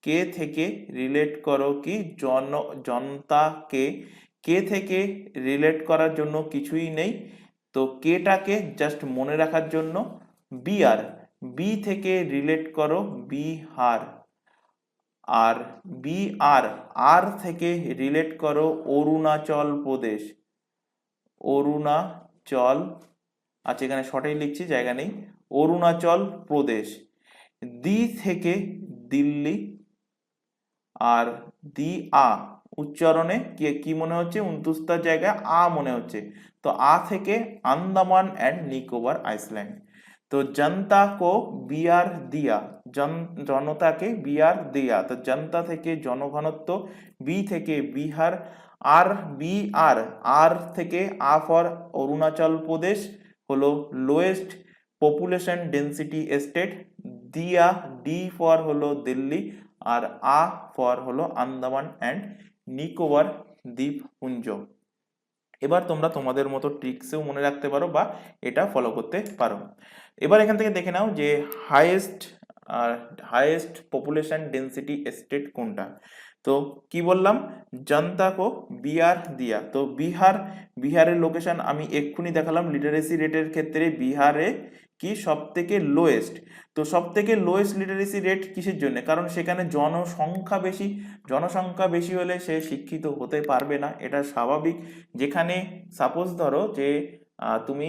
কে থেকে রিলেট করো কি জনতাকে, কে থেকে রিলেট করার জন্য কিছুই নেই, তো কেটাকে জাস্ট মনে রাখার জন্য বিআর, বি থেকে রিলেট করো বিহার, আর বিআর, আর থেকে রিলেট করো অরুণাচল প্রদেশ, অরুণাচল, আচ্ছা এখানে শর্টেই লিখছি জায়গা নেই, অরুণাচল প্রদেশ। দি থেকে দিল্লি, আর দি আ উচ্চারণে কি মনে হচ্ছে, 29টার জায়গায় আ মনে হচ্ছে, তো আ থেকে আন্দামান অ্যান্ড নিকোবর আইসল্যান্ড। তো জনতা কো বিয়ার দিয়া, জনতাকে বিয়ার দিয়া, তো জনতা থেকে জনঘনত্ব, বি থেকে বিহার, আর বি আর, আর থেকে আ ফর অরুণাচল প্রদেশ হলো লোয়েস্ট পপুলেশন ডেন্সিটি স্টেট, দিয়া ডি ফর হলো দিল্লি, আর আ ফর হলো আন্দামান অ্যান্ড নিকোবর দ্বীপপুঞ্জ। এবার তোমরা তোমাদের মতো ট্রিক্সেও মনে রাখতে পারো বা এটা ফলো করতে পারো। এবার এখান থেকে দেখে নাও যে হাইয়েস্ট পপুলেশন ডেন্সিটি স্টেট কোনটা। তো কি বললাম, জনতা কো বিহার দিয়া, তো বিহারের লোকেশন আমি এক্ষুনি দেখালাম, লিটারেসি রেটের ক্ষেত্রে বিহারে কি সব থেকে লোয়েস্ট। তো সব থেকে লোয়েস্ট লিটারেসি রেট কিসের জন্য, কারণ সেখানে জনসংখ্যা বেশি, জনসংখ্যা বেশি হলে সে শিক্ষিত হতে পারবে না, এটা স্বাভাবিক। যেখানে সাপোজ ধরো যে তুমি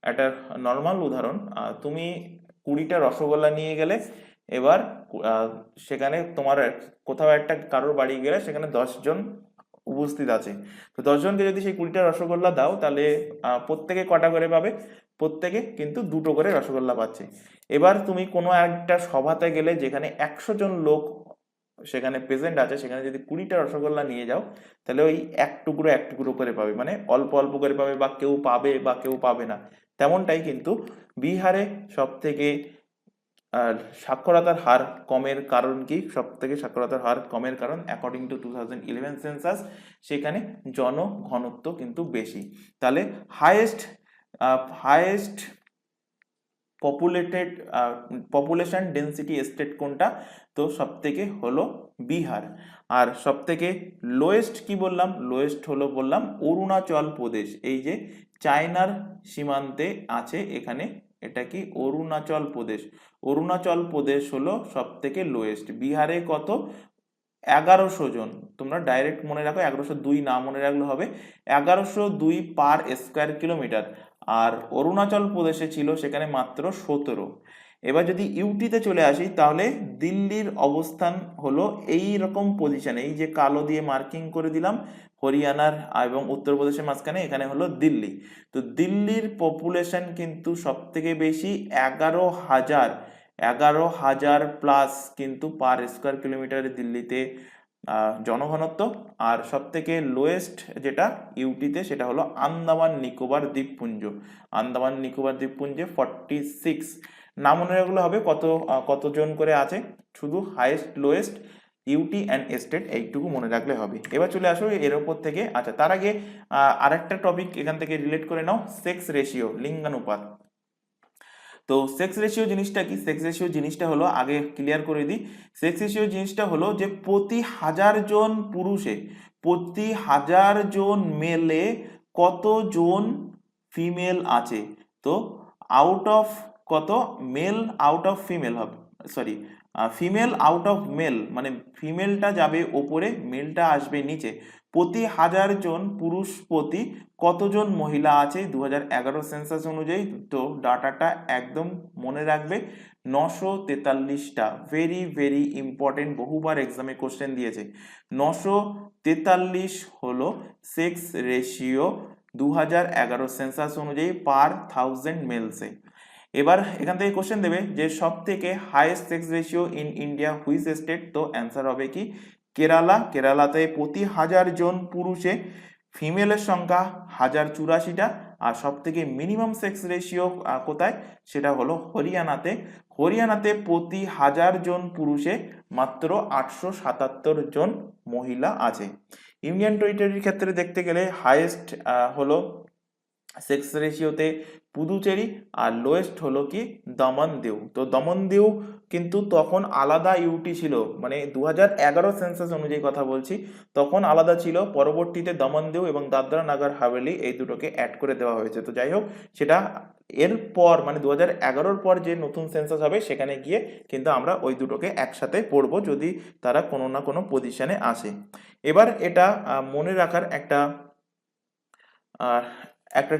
একটা নর্মাল উদাহরণ, তুমি 20টা রসগোল্লা নিয়ে গেলে, এবার সেখানে তোমার কোথাও একটা কারোর বাড়ি গেলে সেখানে 10 জন উপস্থিত আছে, তো 10 জনকে যদি সেই 20টা রসগোল্লা দাও, তাহলে প্রত্যেকে কটা করে পাবে, প্রত্যেকে কিন্তু 2টো করে রসগোল্লা পাচ্ছে। এবার তুমি কোনো একটা সভাতে গেলে যেখানে 100 জন লোক সেখানে প্রেজেন্ট আছে, সেখানে যদি 20টা রসগোল্লা নিয়ে যাও, তাহলে ওই এক টুকরো করে পাবে, মানে অল্প অল্প করে পাবে, বা কেউ পাবে বা কেউ পাবে না। তেমনটাই কিন্তু বিহারে সব থেকে সাক্ষরতার হার কমের কারণ কি, সব থেকে সাক্ষরতার হার কমের কারণ অ্যাকর্ডিং টু 2011 সেন্সাস, সেখানে জনঘনত্ব কিন্তু বেশি। তাহলে হাইয়েস্ট পপুলেশন ডেন্সিটি স্টেট কোনটা, তো সব থেকে হলো বিহার। আর সব থেকে লোয়েস্ট কি বললাম, লোয়েস্ট হলো বললাম অরুণাচল প্রদেশ, এই যে চায়নার সীমান্তে আছে এখানে, এটা কি অরুণাচল প্রদেশ, অরুণাচল প্রদেশ হলো সব থেকে লোয়েস্ট। বিহারে কত, 1100 জন, তোমরা ডাইরেক্ট মনে রাখো, 1102 না মনে রাখলে হবে, 1102 পার স্কোয়ার কিলোমিটার। আর অরুণাচল প্রদেশে ছিল সেখানে মাত্র 17। এবার যদি ইউটিতে চলে আসি, তাহলে দিল্লির অবস্থান হলো এই রকম পজিশনে, এই যে কালো দিয়ে মার্কিং করে দিলাম হরিয়ানার এবং উত্তরপ্রদেশের মাঝখানে, এখানে হলো দিল্লি। তো দিল্লির পপুলেশন কিন্তু সব থেকে বেশি, 11,000 প্লাস কিন্তু পার স্কোয়ার কিলোমিটারে দিল্লিতে জনঘনত্ব। আর সব থেকে লোয়েস্ট যেটা ইউটিতে, সেটা হলো আন্দামান নিকোবর দ্বীপপুঞ্জ, আন্দামান নিকোবর দ্বীপপুঞ্জে 46। না মনে রাখলে হবে কতজন করে আছে, শুধু highest lowest UT and state এইটুকু মনে রাখলে হবে। এবার চলে আসো এর ওপর থেকে। আচ্ছা, তার আগে আরেকটা টপিক এখান থেকে রিলেট করে নাও, সেক্স রেশিও, লিঙ্গানুপাত। তো সেক্স রেশিও জিনিসটা কি? সেক্স রেশিও জিনিসটা হলো, আগে ক্লিয়ার করে দিই, সেক্স রেশিও জিনিসটা হলো যে প্রতি 1000 জন পুরুষে, প্রতি 1000 জন মেলে কতজন ফিমেল আছে। তো আউট অফ কত মেল আউট অফ ফিমেল হবে, sorry female out of male, মানে ফিমেলটা যাবে ওপরে, মেলটা আসবে নিচে। প্রতি 1000 জন পুরুষ প্রতি কতজন মহিলা আছে 2011 সেন্সাস অনুযায়ী। তো ডাটাটা একদম মনে রাখবে, 943টা। ভেরি ভেরি ইম্পর্টেন্ট, বহুবার এক্সামে কোশ্চেন দিয়েছে। 943 হলো সেক্স রেশিও 2011 সেন্সাস অনুযায়ী পার 1000 মেলসে। এবার এখান থেকে কোশ্চেন দেবে যে সব থেকে highest sex ratio in India which state. তো অ্যান্সার হবে কি কেরালা। কেরালাতে প্রতি 1000 জন পুরুষে ফিমেলের সংখ্যা 1084টা। আর সব থেকে মিনিমাম সেক্স রেশিও কোথায়, সেটা হলো হরিয়ানাতে। হরিয়ানাতে প্রতি 1000 জন পুরুষে মাত্র 877 জন মহিলা আছে। ইউনিয়ন টেরিটরির ক্ষেত্রে দেখতে গেলে হাইয়েস্ট হলো সেক্স রেশিওতে পুদুচেরি, আর লোয়েস্ট হলো কি দমনদিউ। তো দমনদিউ কিন্তু তখন আলাদা ইউটি ছিল, মানে 2011 সেন্সাস অনুযায়ী কথা বলছি, তখন আলাদা ছিল। পরবর্তীতে দমনদিউ এবং দাদরা নাগার হাভেলি এই দুটোকে অ্যাড করে দেওয়া হয়েছে। তো যাই হোক, সেটা এর পর মানে 2011 পর যে নতুন সেন্সাস হবে সেখানে গিয়ে কিন্তু আমরা ওই দুটোকে একসাথে পড়বো, যদি তারা কোনো না কোনো পজিশনে আসে। এবার এটা মনে রাখার একটা একটা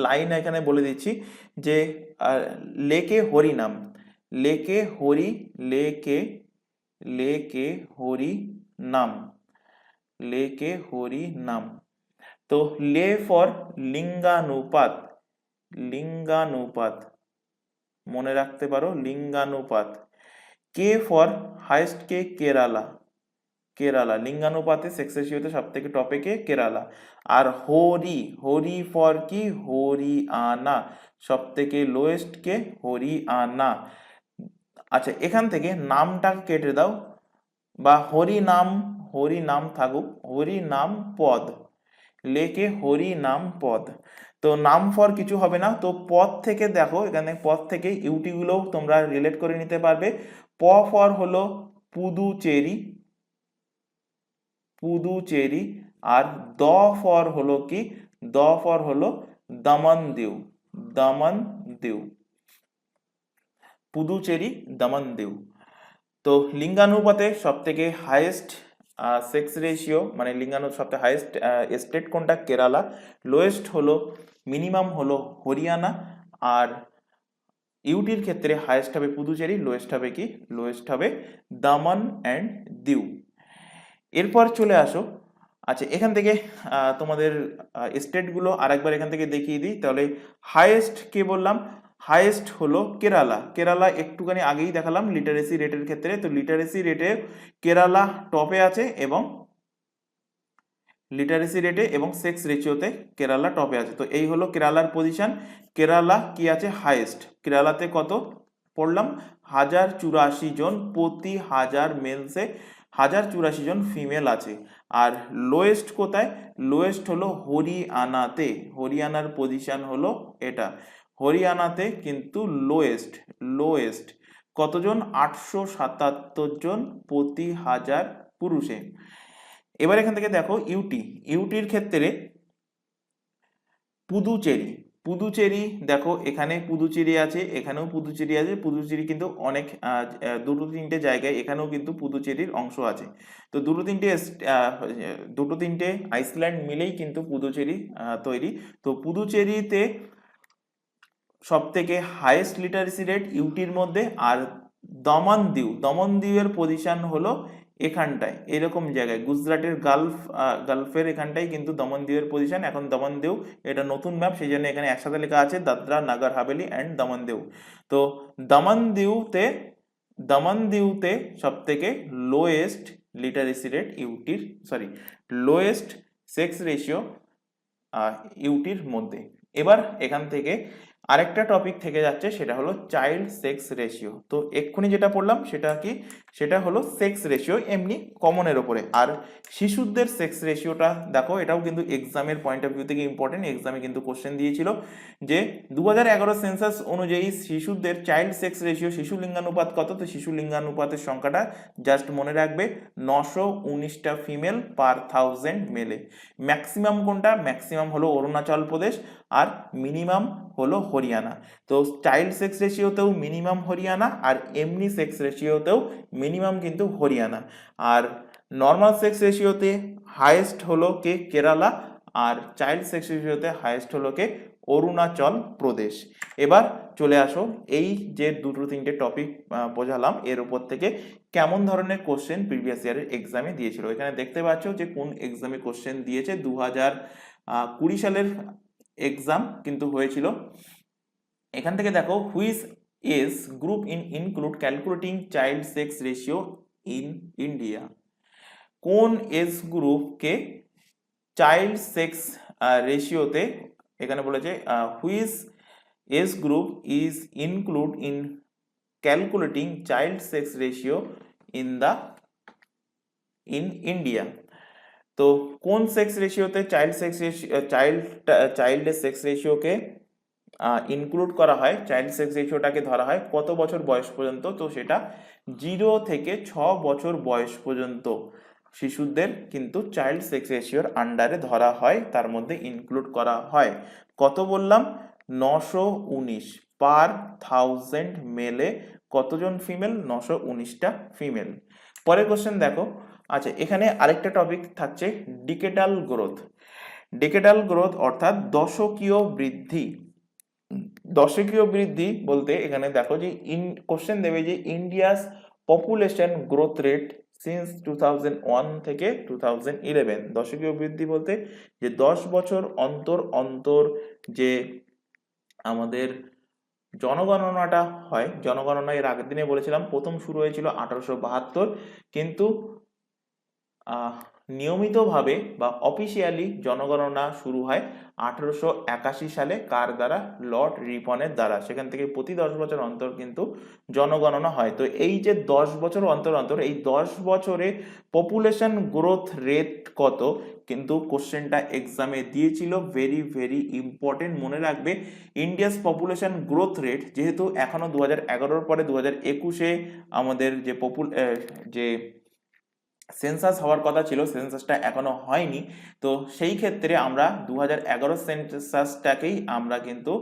লাইন এখানে বলে দিচ্ছি যে লেকে হরি নাম, লেকে হরি, লেকে লেকে হরি নাম, লেকে হরি নাম। তো লে ফর লিঙ্গানুপাত, লিঙ্গানুপাত মনে রাখতে পারো, লিঙ্গানুপাত। K for highest K Kerala, Kerala লিঙ্গানুপাতে সেক্স রেশিওতে সব থেকে টপে কে কেরালা। আর হরি, হরি ফর কি হরিয়ানা, সব থেকে লোয়েস্ট কে হরিয়ানা। আচ্ছা, এখান থেকে নামটা কেটে দাও, বা হরি নাম, হরি নাম থাকুক, হরি নাম পদ, লেকে হরি নাম পদ। তো নাম ফর কিছু হবে না, তো পদ থেকে দেখো, এখানে পদ থেকে ইউটি গুলো তোমরা রিলেট করে নিতে পারবে। প ফর হলো পুদুচেরি, পুদুচেরি। আর দ ফর হলো কি, দ ফর হলো দমনদিউ, দমনদিউ, পুদুচেরি, দমনদিউ। তো লিঙ্গানুপাতে সব থেকে হাইয়েস্ট সেক্স রেশিও, মানে লিঙ্গানু সবথেকে হাইয়েস্ট স্টেট কোনটা, কেরালা। লোয়েস্ট হলো, মিনিমাম হলো হরিয়ানা। আর ইউটির ক্ষেত্রে হাইয়েস্ট হবে পুদুচেরি, লোয়েস্ট হবে কি, লোয়েস্ট হবে দমন অ্যান্ড দিউ। এরপর চলে আসো, আচ্ছা এখান থেকে তোমাদের স্টেটগুলো আরেকবার এখান থেকে দেখিয়ে দিই। তাহলে হাইয়েস্ট কে বললাম, হাইয়েস্ট হলো কেরালা। কেরালা একটুখানি আগেই দেখালাম লিটারেসি রেটের ক্ষেত্রে। তো লিটারেসি রেটে কেরালা টপে আছে, এবং লিটারেসি রেটে এবং সেক্স রেশিওতে কেরালা টপে আছে। তো এই হলো কেরালার পজিশন। কেরালা কি আছে, হাইয়েস্ট। কেরালাতে কত পড়লাম, 1084 জন প্রতি 1000 মেলসে 1084 জন ফিমেল আছে। আর লোয়েস্ট কোথায়, লোয়েস্ট হলো হরিয়ানাতে। হরিয়ানার পজিশন হলো এটা, হরিয়ানাতে কিন্তু লোয়েস্ট, লোয়েস্ট কতজন, 877 জন প্রতি 1000 পুরুষে। এবার এখান থেকে দেখো ইউটি, ইউটির ক্ষেত্রে পুদুচেরি, পুদুচেরি দেখো এখানে পুদুচেরি আছে, এখানেও পুদুচেরি আছে। পুদুচেরি কিন্তু অনেক দুটো তিনটে জায়গায় এখানেও কিন্তু পুদুচেরির অংশ আছে। তো দুটো তিনটে আইসল্যান্ড মিলেই কিন্তু পুদুচেরি তৈরি। তো পুদুচেরিতে সব থেকে হাইয়েস্ট লিটারেসি রেট ইউটির মধ্যে। আর দমনদিউ, দমনদিউয়ের পজিশন হলো এখানটায়, এরকম জায়গায় গুজরাটের গালফের এখানটাই কিন্তু দমনদিউয়ের পজিশন। এখন দমনদিউ এটা নতুন ম্যাপ, সেই জন্য এখানে একসাথে লেখা আছে দাদরা নাগার হাভেলি অ্যান্ড দমনদিউ। তো দমনদিউতে, দমনদিউতে সব থেকে lowest literacy rate ইউটির, sorry lowest sex ratio ইউটির মধ্যে। এবার এখান থেকে আরেকটা টপিক থেকে যাচ্ছে, সেটা হলো চাইল্ড সেক্স রেশিও। তো এক্ষুনি যেটা পড়লাম সেটা কি, সেটা হলো সেক্স রেশিও এমনি কমনের ওপরে। আর শিশুদের সেক্স রেশিওটা দেখো, এটাও কিন্তু এক্সামের পয়েন্ট অফ ভিউ থেকে ইম্পর্টেন্ট, এক্সামে কিন্তু কোশ্চেন দিয়েছিল যে 2011 সেন্সাস অনুযায়ী শিশুদের চাইল্ড সেক্স রেশিও, শিশু লিঙ্গানুপাত কত। তো শিশু লিঙ্গানুপাতের সংখ্যাটা জাস্ট মনে রাখবে 919টা ফিমেল পার 1000 মেলে। ম্যাক্সিমাম কোনটা, ম্যাক্সিমাম হলো অরুণাচল প্রদেশ আর মিনিমাম হলো হরিয়ানা। তো চাইল্ড সেক্স রেশিওতেও মিনিমাম হরিয়ানা, আর এমনি সেক্স রেশিওতেও মিনিমাম কিন্তু হরিয়ানা। আর নর্মাল সেক্স রেশিওতে হাইয়েস্ট হলো কে, কেরালা। আর চাইল্ড সেক্স রেশিওতে হাইয়েস্ট হলো কে, অরুণাচল প্রদেশ। এবার চলে আসো, এই যে দুটো তিনটে টপিক বোঝালাম, এর উপর থেকে কেমন ধরনের কোশ্চেন প্রিভিয়াস ইয়ারের এক্সামে দিয়েছিল। এখানে দেখতে পাচ্ছ যে কোন এক্সামে কোশ্চেন দিয়েছে। 2020 সালের এক্সাম কিন্তু হয়েছিল। এখান থেকে দেখো, which age group include calculating child sex ratio in India. কোন এজ গ্রুপকে চাইল্ড সেক্স রেশিওতে, এখানে বলেছে which age group is include in calculating child sex ratio in India. তো কোন সেক্স রেশিওতে চাইল্ডের সেক্স রেশিওকে ইনক্লুড করা হয়, চাইল্ড সেক্স রেশিওটাকে ধরা হয় কত বছর বয়স পর্যন্ত। তো সেটা 0 থেকে 6 বছর বয়স পর্যন্ত শিশুদের কিন্তু চাইল্ড সেক্স রেশিওর আন্ডারে ধরা হয়, তার মধ্যে ইনক্লুড করা হয়। কত বললাম, 919 পার 1000 মেলে কতজন ফিমেল, 919টা ফিমেল। পরের কোশ্চেন দেখো। আচ্ছা, এখানে আরেকটা টপিক থাকছে ডিকেডাল গ্রোথ। ডিকেডাল গ্রোথ অর্থাৎ দশকীয় বৃদ্ধি। দশকীয় বৃদ্ধি বলতে এখানে দেখো যে কোশ্চেন দেবে যে India's population growth rate since 2001 থেকে 2011। দশকীয় বৃদ্ধি বলতে যে 10 বছর অন্তর অন্তর যে আমাদের জনগণনাটা হয়, জনগণনা এর আগের দিনে বলেছিলাম প্রথম শুরু হয়েছিল 1872, কিন্তু নিয়মিতভাবে বা অফিসিয়ালি জনগণনা শুরু হয় 1881 সালে। কার দ্বারা, লর্ড রিপনের দ্বারা। সেখান থেকে প্রতি 10 বছর অন্তর কিন্তু জনগণনা হয়। তো এই যে 10 বছর অন্তর অন্তর, এই 10 বছরে পপুলেশন গ্রোথ রেট কত, কিন্তু কোশ্চেনটা এক্সামে দিয়েছিল। ভেরি ভেরি ইম্পর্টেন্ট, মনে রাখবে। ইন্ডিয়াস পপুলেশন গ্রোথ রেট, যেহেতু এখনো 2011 পরে 2021-এ আমাদের যে সেন্সাস হওয়ার কথা ছিল, সেন্সাসটা এখনো হয়নি। তো সেই ক্ষেত্রে আমরা 2011 সেন্সাসটাকেই আমরা কিন্তু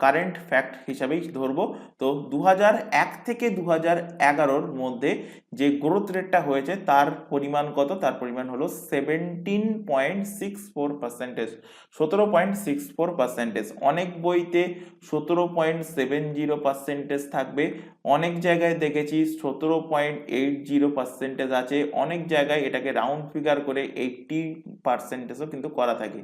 কারেন্ট ফ্যাক্ট হিসাবেই ধরবো। তো 2001 থেকে 2011-র মধ্যে যে গ্রোথ রেটটা হয়েছে তার পরিমাণ কত, তার পরিমাণ হলো 17.64%। 17.64%। অনেক বইতে 17.70% থাকবে, অনেক জায়গায় দেখেছি 17.80% আছে, অনেক জায়গায় এটাকে রাউন্ড ফিগার করে 80%ও কিন্তু করা থাকে।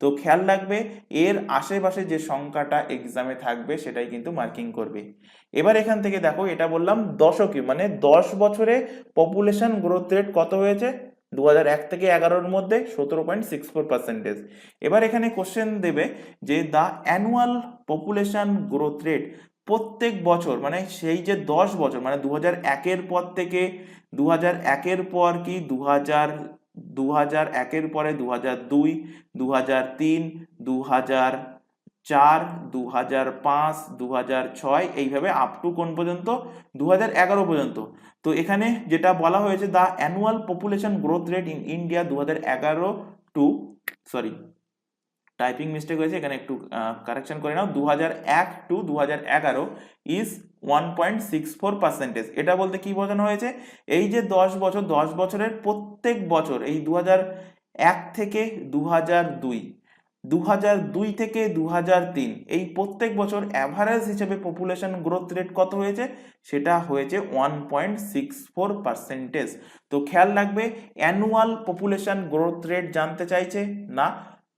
তো খেয়াল রাখবে, এর আশেপাশে যে সংখ্যাটা এক্সামে থাকবে সেটাই কিন্তু মার্কিং করবে। এবার এখান থেকে দেখো, এটা বললাম দশকে, মানে 10 বছরে পপুলেশন গ্রোথ রেট কত হয়েছে 2001 থেকে 11-র মধ্যে, 17.64%। এবার এখানে কোশ্চেন দেবে যে the annual population growth rate প্রত্যেক বছর, মানে সেই যে 10 বছর, মানে 2001-এর পর থেকে 2001-এর পর কি 2001-এর পরে 2002, 2003, 2004, 2005, 2006, এইভাবে আপ টু কোন পর্যন্ত, 2011 পর্যন্ত। তো এখানে যেটা বলা হয়েছে, the annual population growth rate in India 2011 to, sorry typing mistake হয়েছে, এখানে একটু কারেকশন করে নাও, 2001 টু 2011 ইজ 1.64%। এটা বলতে কি বোঝানো হয়েছে, এই যে 10 বছর, 10 বছরের প্রত্যেক বছর, এই 2001 থেকে 2002, 2002 থেকে 2003, এই প্রত্যেক বছর অ্যাভারেজ হিসেবে পপুলেশন গ্রোথ রেট কত হয়েছে, সেটা হয়েছে 1.64%। তো খেয়াল রাখবে, অ্যানুয়াল পপুলেশন গ্রোথ রেট জানতে চাইছে না,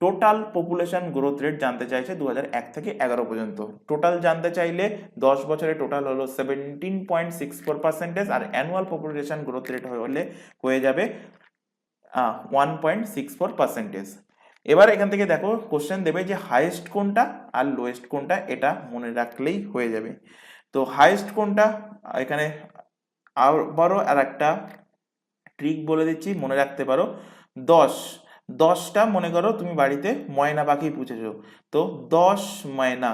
টোটাল পপুলেশন গ্রোথ রেট জানতে চাইছে 2001 থেকে 11 পর্যন্ত। টোটাল জানতে চাইলে 10 বছরে টোটাল হলো 17.64%, আর অ্যানুয়াল পপুলেশন গ্রোথ রেট হয়ে যাবে 1.64%। এবার এখান থেকে দেখো কোশ্চেন দেবে যে হাইয়েস্ট কোনটা আর লোয়েস্ট কোনটা, এটা মনে রাখলেই হয়ে যাবে। তো হাইয়েস্ট কোনটা, এখানে আবারও আর একটা ট্রিক বলে দিচ্ছি, মনে রাখতে পারো। 10টা মনে করো তুমি বাড়িতে ময়না পাখি পুষেছো, তো 10 ময়না,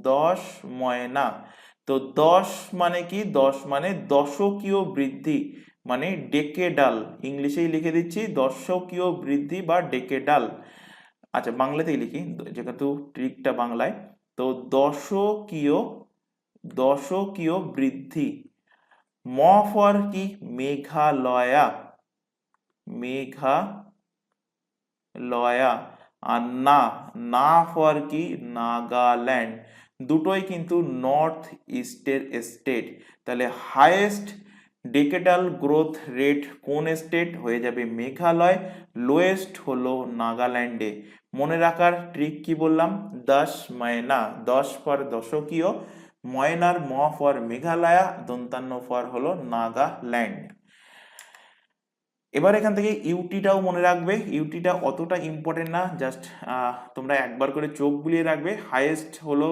10 ময়না। তো 10 মানে কি, 10 মানে দশকীয় বৃদ্ধি, মানে ডেকেডাল, ইংলিশেই লিখে দিচ্ছি দশকীয় বৃদ্ধি বা ডেকেডাল। আচ্ছা বাংলাতেই লিখি যেহেতু ট্রিকটা বাংলায়। তো দশকীয়, দশকীয় বৃদ্ধি। ম ফর কি, মেঘালয়া, মেঘালয়া। আর না, না ফর কি, নাগাল্যান্ড। দুটোই কিন্তু নর্থ ইস্টের স্টেট। তাহলে হাইয়েস্ট ডেকেডাল গ্রোথ রেট কোন স্টেট, হয়ে যাবে মেঘালয়, লোয়েস্ট হলো নাগাল্যান্ডে। মনে রাখার ট্রিক কি বললাম, 10 ময়না, 10 ফর দশকীয়, ময়নার ম ফর মেঘালয়া, দন্তান্ন ফর হলো নাগাল্যান্ড। এবার এখান থেকে ইউটিটাও মনে রাখবে, ইউটিটা অতটা ইম্পর্টেন্ট না, জাস্ট তোমরা একবার করে চোখ বুলিয়ে রাখবে। হাইয়েস্ট হলো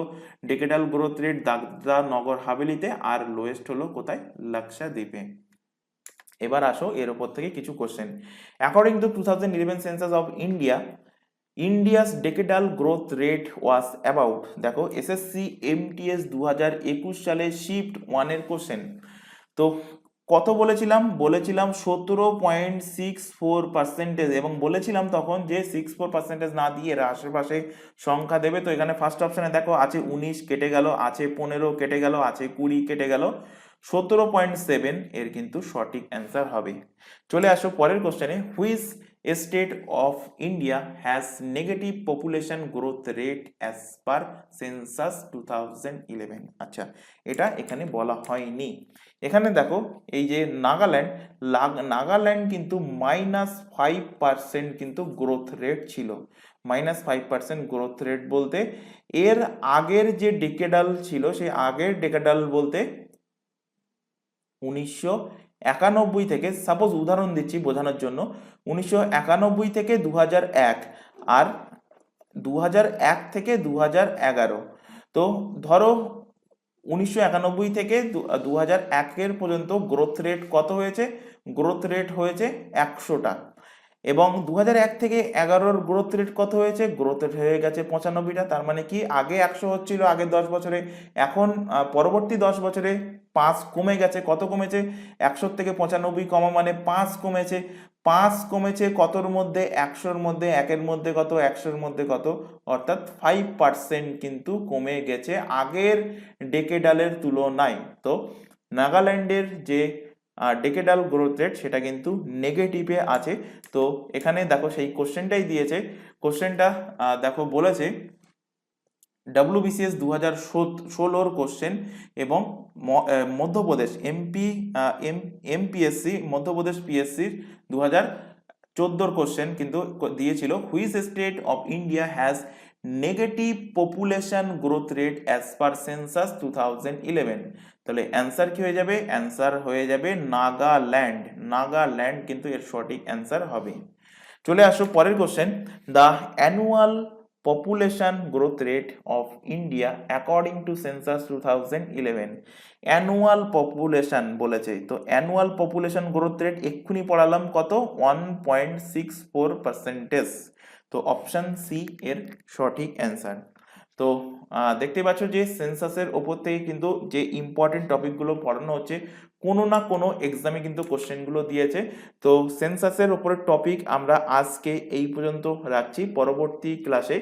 decadal growth rate Dadra Nagar হাভেলিতে, আর লোয়েস্ট হলো কোথায়, লাক্ষাদ্বীপে। এবার আসো এর ওপর থেকে কিছু question. According to 2011 census of India, India's decadal growth rate was about, দেখো এসএসসি এমটিএস 2021 সালে শিফট 1 এর কোশ্চেন। তো কত বলেছিলাম, বলেছিলাম 17.64%, এবং বলেছিলাম তখন যে 64% না দিয়ে এর আশেপাশে সংখ্যা দেবে। তো এখানে ফার্স্ট অপশনে দেখো আছে 19 কেটে গেল, আছে 15 কেটে গেল, আছে 20 কেটে গেল, 17.7 এর কিন্তু সঠিক অ্যান্সার হবে। চলে আসো পরের কোশ্চেনে, which state of India has negative population growth rate as per census 2011। আচ্ছা এটা এখানে বলা হয়নি। এখানে দেখো এই যে নাগাল্যান্ড, নাগাল্যান্ড কিন্তু -5% কিন্তু গ্রোথ রেট ছিল। -5% গ্রোথ রেট বলতে এর আগের যে ডেকেডাল ছিল, সেই আগের ডেকেডাল বলতে 1991 থেকে, সাপোজ উদাহরণ দিচ্ছি বোঝানোর জন্য, 1991 থেকে 2001, আর 2001 থেকে 2011। তো ধরো 1991 থেকে 2001 পর্যন্ত গ্রোথ রেট কত হয়েছে, গ্রোথ রেট হয়েছে 100টা। এবং 2001 থেকে 11-র গ্রোথ রেট কত হয়েছে, গ্রোথ রেট হয়ে গেছে 95টা। তার মানে কি আগে 100 হচ্ছিল আগের 10 বছরে, এখন পরবর্তী 10 বছরে 5 কমে গেছে। কত কমেছে, 100 থেকে 95 কমা মানে 5 কমেছে। 5 কমেছে কতর মধ্যে, 100-র মধ্যে, 1-এর মধ্যে কত, 100-র মধ্যে কত, অর্থাৎ 5% কিন্তু কমে গেছে আগের ডেকেডালের তুলনায়। তো নাগাল্যান্ডের যে ডেকেডাল গ্রোথ রেট সেটা কিন্তু নেগেটিভে আছে। তো এখানে দেখো সেই কোশ্চেনটাই দিয়েছে, কোশ্চেনটা দেখো বলেছে WBCS 2016-র কোশ্চেন, এবং মধ্যপ্রদেশ এমপিএসসি মধ্যপ্রদেশ পিএসসির 2014-র কোশ্চেন কিন্তু দিয়েছিল, which state of India has negative population growth rate as per census 2011। তাহলে অ্যান্সার কি হয়ে যাবে, অ্যান্সার হয়ে যাবে নাগাল্যান্ড। নাগাল্যান্ড কিন্তু এর সঠিক অ্যান্সার হবে। চলে আসো পরের question, the annual population growth rate of India according to census 2011। Annual population বলেছে, তো অ্যানুয়াল পপুলেশন গ্রোথ রেট এক্ষুনি পড়ালাম কত, 1.64%। তো অপশন সি এর সঠিক অ্যান্সার। তো দেখতে পাচ্ছ যে সেন্সাসের ওপর থেকে কিন্তু যে ইম্পর্টেন্ট টপিকগুলো পড়ানো হচ্ছে, কোনো না কোনো এক্সামে কিন্তু কোশ্চেনগুলো দিয়েছে। তো সেন্সাসের ওপরের টপিক আমরা আজকে এই পর্যন্ত রাখছি, পরবর্তী ক্লাসে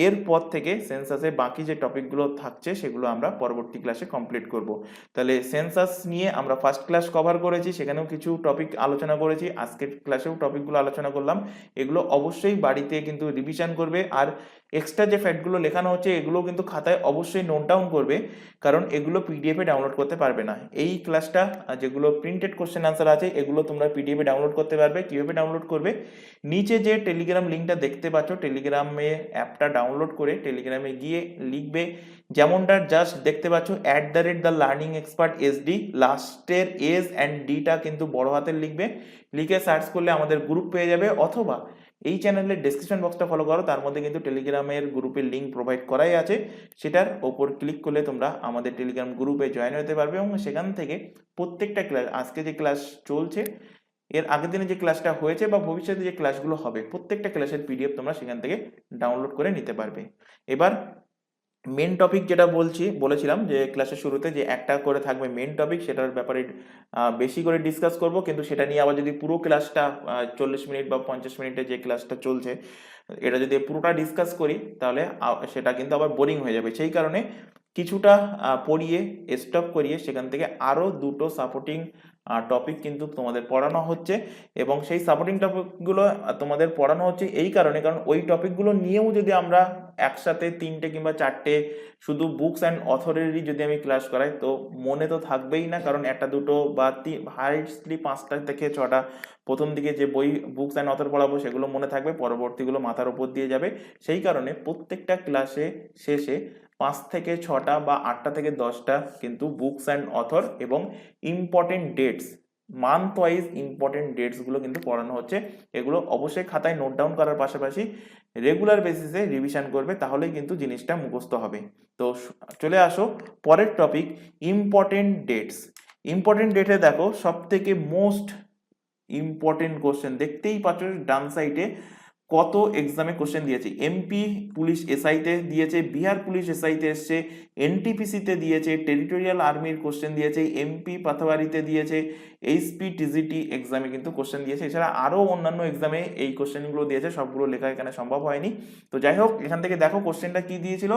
এরপর থেকে সেন্সাসে বাকি যে টপিকগুলো থাকছে সেগুলো আমরা পরবর্তী ক্লাসে কমপ্লিট করব। তাহলে সেন্সাস নিয়ে আমরা ফার্স্ট ক্লাস কভার করেছি, সেখানেও কিছু টপিক আলোচনা করেছি, আজকের ক্লাসেও টপিকগুলো আলোচনা করলাম। এগুলো অবশ্যই বাড়িতে কিন্তু রিভিশন করবে, আর এক্সট্রা যে ফ্যাক্টগুলো লেখানো হচ্ছে এগুলো কিন্তু খাতায় অবশ্যই নোট ডাউন করবে, কারণ এগুলো পিডিএফে ডাউনলোড করতে পারবে না। এই ক্লাসটা যেগুলো প্রিন্টেড কোশ্চেন আনসার আছে এগুলো তোমরা পিডিএফে ডাউনলোড করতে পারবে। কিভাবে ডাউনলোড করবে, নিচে যে টেলিগ্রাম লিঙ্কটা দেখতে পাচ্ছ, টেলিগ্রামে অ্যাপটা ডাউনলোড করে টেলিগ্রামে গিয়ে লিখবে, যেমনটা জাস্ট দেখতে পাচ্ছ @the লার্নিং এক্সপার্ট SD, লাস্টের এস অ্যান্ড ডিটা কিন্তু বড় হাতের লিখবে, লিখে সার্চ করলে আমাদের গ্রুপ পেয়ে যাবে, অথবা এই চ্যানেলের ডেসক্রিপশন বক্সটা ফলো করো, তার মধ্যে কিন্তু টেলিগ্রামের গ্রুপের লিঙ্ক প্রোভাইড করাই আছে। সেটার ওপর ক্লিক করলে তোমরা আমাদের টেলিগ্রাম গ্রুপে জয়েন হতে পারবে এবং সেখান থেকে প্রত্যেকটা ক্লাস, আজকে যে ক্লাস চলছে, এর আগের দিনে যে ক্লাসটা হয়েছে বা ভবিষ্যতে যে ক্লাসগুলো হবে, প্রত্যেকটা ক্লাসের পিডিএফ তোমরা সেখান থেকে ডাউনলোড করে নিতে পারবে। এবার মেন টপিক যেটা বলেছিলাম যে ক্লাসের শুরুতে যে একটা করে থাকবে মেন টপিক, সেটার ব্যাপারে বেশি করে ডিসকাস করব, কিন্তু সেটা নিয়ে আবার যদি পুরো ক্লাসটা 40 মিনিট বা 50 মিনিটে যে ক্লাসটা চলছে এটা যদি পুরোটা ডিসকাস করি তাহলে সেটা কিন্তু আবার বোরিং হয়ে যাবে। সেই কারণে কিছুটা পড়িয়ে স্টপ করিয়ে সেখান থেকে আরও দুটো সাপোর্টিং টপিক কিন্তু তোমাদের পড়ানো হচ্ছে, এবং সেই সাপোর্টিং টপিকগুলো তোমাদের পড়ানো হচ্ছে এই কারণে, কারণ ওই টপিকগুলো নিয়েও যদি আমরা একসাথে 3টে কিংবা 4টে শুধু বুকস অ্যান্ড অথরেরই যদি আমি ক্লাস করাই তো মনে তো থাকবেই না, কারণ একটা দুটো বা হাইস্টলি 5টা থেকে 6টা প্রথম দিকে যে বই বুকস অ্যান্ড অথর পড়াবো সেগুলো মনে থাকবে, পরবর্তীগুলো মাথার উপর দিয়ে যাবে। সেই কারণে প্রত্যেকটা ক্লাসে শেষে 5 থেকে 6টা বা 8টা থেকে 10টা কিন্তু বুকস অ্যান্ড অথর এবং important dates, month wise important ডেটসগুলো কিন্তু পড়ানো হচ্ছে। এগুলো অবশ্যই খাতায় নোট ডাউন করার পাশাপাশি রেগুলার বেসিসে রিভিশন করবে, তাহলেই কিন্তু জিনিসটা মুখস্থ হবে। তো চলে আসো পরের টপিক, ইম্পর্টেন্ট ডেটস। ইম্পর্টেন্ট ডেটে দেখো সব থেকে মোস্ট ইম্পর্টেন্ট কোশ্চেন দেখতেই পাচ্ছ ডান সাইডে কত এক্সামে কোশ্চেন দিয়েছে। এমপি পুলিশ এসআইতে দিয়েছে, বিহার পুলিশ এসআইতে এসছে, এনটিপিসিতে দিয়েছে, টেরিটোরিয়াল আর্মির কোশ্চেন দিয়েছে, এমপি পাথাবাড়িতে দিয়েছে, এইচপি টিজিটি এক্সামে কিন্তু কোশ্চেন দিয়েছে। এছাড়া আরও অন্যান্য এক্সামে এই কোশ্চেনগুলো দিয়েছে, সবগুলো লেখা এখানে সম্ভব হয়নি। তো যাই হোক, এখান থেকে দেখো কোশ্চেনটা কি দিয়েছিল।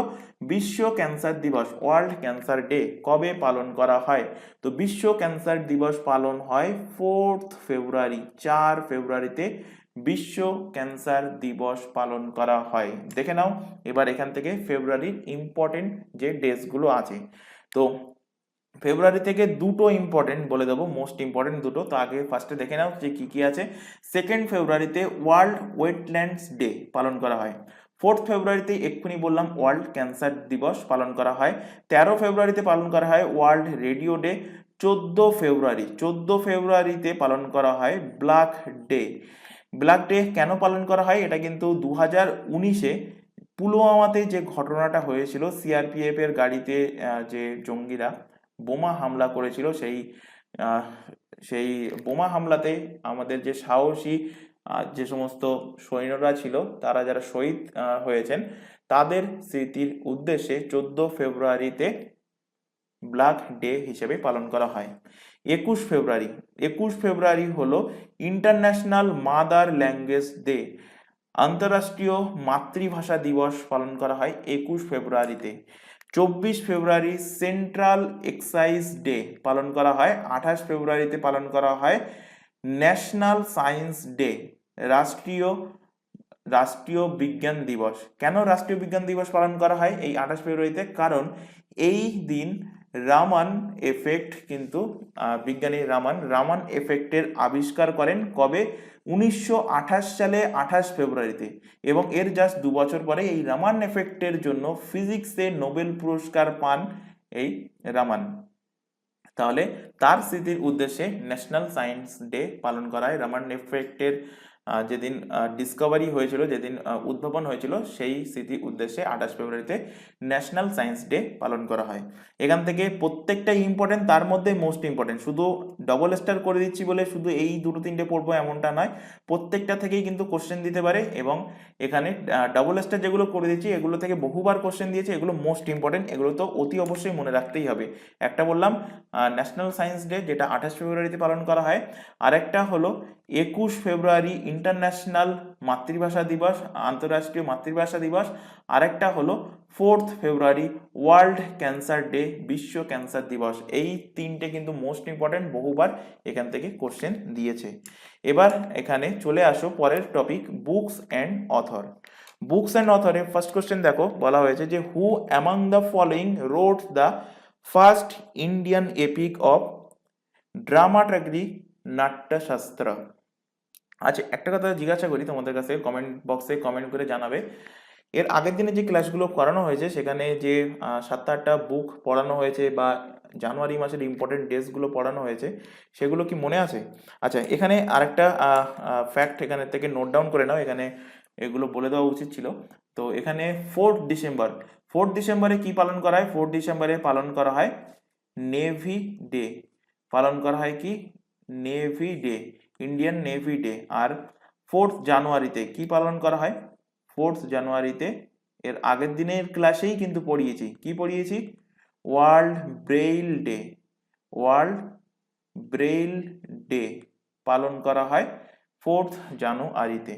বিশ্ব ক্যান্সার দিবস, ওয়ার্ল্ড ক্যান্সার ডে কবে পালন করা হয়? তো বিশ্ব ক্যান্সার দিবস পালন হয় 4 ফেব্রুয়ারি, 4 ফেব্রুয়ারিতে বিশ্ব ক্যান্সার দিবস পালন করা হয়। দেখে নাও এবার এখান থেকে ফেব্রুয়ারির ইম্পর্টেন্ট যে ডেটসগুলো আছে। তো ফেব্রুয়ারি থেকে দুটো ইম্পর্টেন্ট বলে দেবো, মোস্ট ইম্পর্টেন্ট দুটো। তো আগে ফার্স্টে দেখে নাও যে কি কি আছে। 2 ফেব্রুয়ারিতে ওয়ার্ল্ড ওয়েটল্যান্ডস ডে পালন করা হয়। 4 ফেব্রুয়ারিতে এক্ষুনি বললাম ওয়ার্ল্ড ক্যান্সার দিবস পালন করা হয়। 13 ফেব্রুয়ারিতে পালন করা হয় ওয়ার্ল্ড রেডিও ডে। 14 ফেব্রুয়ারিতে পালন করা হয় ব্ল্যাক ডে। ব্ল্যাক ডে কেন পালন করা হয়? এটা কিন্তু 2019-এ পুলওয়ামাতে যে ঘটনাটা হয়েছিল, সিআরপিএফ এর গাড়িতে যে জঙ্গিরা বোমা হামলা করেছিল, সেই বোমা হামলাতে আমাদের যে সাহসী যে সমস্ত সৈন্যরা ছিল, তারা যারা শহীদ হয়েছেন, তাদের স্মৃতির উদ্দেশ্যে 14 ফেব্রুয়ারিতে ব্ল্যাক ডে হিসেবে পালন করা হয়। 21 ফেব্রুয়ারি হলো ইন্টারন্যাশনাল মাদার ল্যাঙ্গুয়েজ ডে, আন্তঃরাষ্ট্রীয় মাতৃভাষা দিবস পালন করা হয় 21 ফেব্রুয়ারিতে। 24 ফেব্রুয়ারি সেন্ট্রাল এক্সাইজ ডে পালন করা হয়। 28 ফেব্রুয়ারিতে পালন করা হয় ন্যাশনাল সায়েন্স ডে, রাষ্ট্রীয় বিজ্ঞান দিবস। কেন রাষ্ট্রীয় বিজ্ঞান দিবস পালন করা হয় এই 28 ফেব্রুয়ারিতে? কারণ এই দিন রামান এফেক্ট কিন্তু বিজ্ঞানী রামান এফেক্টের আবিষ্কার করেন। কবে? 1928 সালে 28 ফেব্রুয়ারিতে। এবং এর জাস্ট 2 বছর পরে এই রামান এফেক্টের জন্য ফিজিক্সে নোবেল পুরস্কার পান এই রামান। তাহলে তার স্মৃতির উদ্দেশ্যে ন্যাশনাল সায়েন্স ডে পালন করা হয়। রামান এফেক্টের যেদিন ডিসকভারি হয়েছিল, যেদিন উদ্ভাবন হয়েছিল, সেই স্মৃতির উদ্দেশ্যে 28 ফেব্রুয়ারিতে ন্যাশনাল সায়েন্স ডে পালন করা হয়। এখান থেকে প্রত্যেকটা ইম্পর্টেন্ট, তার মধ্যে মোস্ট ইম্পর্টেন্ট। শুধু ডবল স্টার করে দিচ্ছি বলে শুধু এই 2-3টে পড়বো এমনটা নয়, প্রত্যেকটা থেকেই কিন্তু কোশ্চেন দিতে পারে। এবং এখানে ডবল স্টার যেগুলো করে দিচ্ছি এগুলো থেকে বহুবার কোশ্চেন দিয়েছে, এগুলো মোস্ট ইম্পর্টেন্ট, এগুলো তো অতি অবশ্যই মনে রাখতেই হবে। একটা বললাম ন্যাশনাল সায়েন্স ডে, যেটা 28 ফেব্রুয়ারিতে পালন করা হয়। আরেকটা হলো 21 ফেব্রুয়ারি ইন্টারন্যাশনাল মাতৃভাষা দিবস, আন্তঃরাষ্ট্রীয় মাতৃভাষা দিবস। আরেকটা হলো 4 ফেব্রুয়ারি ওয়ার্ল্ড ক্যান্সার ডে, বিশ্ব ক্যান্সার দিবস। এই 3টে কিন্তু মোস্ট ইম্পর্টেন্ট, বহুবার এখান থেকে কোশ্চেন দিয়েছে। এবার এখানে চলে আসো পরের topic, books and author. Books and অথরে ফার্স্ট কোশ্চেন দেখো, বলা হয়েছে যে who among the following wrote the first Indian epic of dramaturgy Natyashastra. আচ্ছা, একটা কথা জিজ্ঞাসা করি তোমাদের কাছে, কমেন্ট বক্সে কমেন্ট করে জানাবে। এর আগের দিনে যে ক্লাসগুলো করানো হয়েছে সেখানে যে 7-8টা বুক পড়ানো হয়েছে বা জানুয়ারি মাসের ইম্পর্টেন্ট ডেটসগুলো পড়ানো হয়েছে সেগুলো কি মনে আছে? আচ্ছা, এখানে আরেকটা ফ্যাক্ট এখানে থেকে নোট ডাউন করে নাও, এখানে এগুলো বলে দেওয়া উচিত ছিল। তো এখানে 4 ডিসেম্বরে কি পালন করা হয়? 4 ডিসেম্বরে পালন করা হয় নেভি ডে, পালন করা হয় কি? Navy day, Indian navy day. আর 4th জানুয়ারিতে কি পালন করা হয়? 4th জানুয়ারিতে এর আগের দিনের ক্লাসেই কিন্তু পড়িয়েছি, কি পড়িয়েছি? World braille day, world braille day পালন করা হয় 4th জানুয়ারিতে।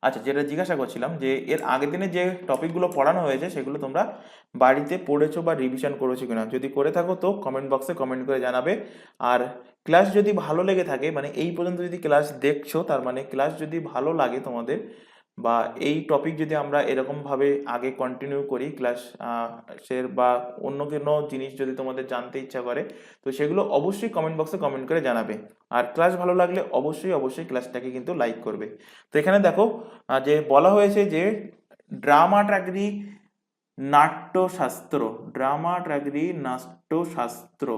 আচ্ছা, যেটা জিজ্ঞাসা করছিলাম যে এর আগের দিনে যে টপিকগুলো পড়ানো হয়েছে সেগুলো তোমরা বাড়িতে পড়েছো বা রিভিশন করেছো কিনা, যদি করে থাকো তো কমেন্ট বক্সে কমেন্ট করে জানাবে। আর ক্লাস যদি ভালো লেগে থাকে, মানে এই পর্যন্ত যদি ক্লাস দেখছো, তার মানে ক্লাস যদি ভালো লাগে তোমাদের, বা এই টপিক যদি আমরা এরকমভাবে আগে কন্টিনিউ করি ক্লাস সের, বা অন্য কোনো জিনিস যদি তোমাদের জানতে ইচ্ছা করে, তো সেগুলো অবশ্যই কমেন্ট বক্সে কমেন্ট করে জানাবে। আর ক্লাস ভালো লাগলে অবশ্যই ক্লাসটাকে কিন্তু লাইক করবে। তো এখানে দেখো যে বলা হয়েছে যে ড্রামাটাগ্রি নাট্যশাস্ত্র, ড্রামাটাগ্রি নাট্যশাস্ত্র,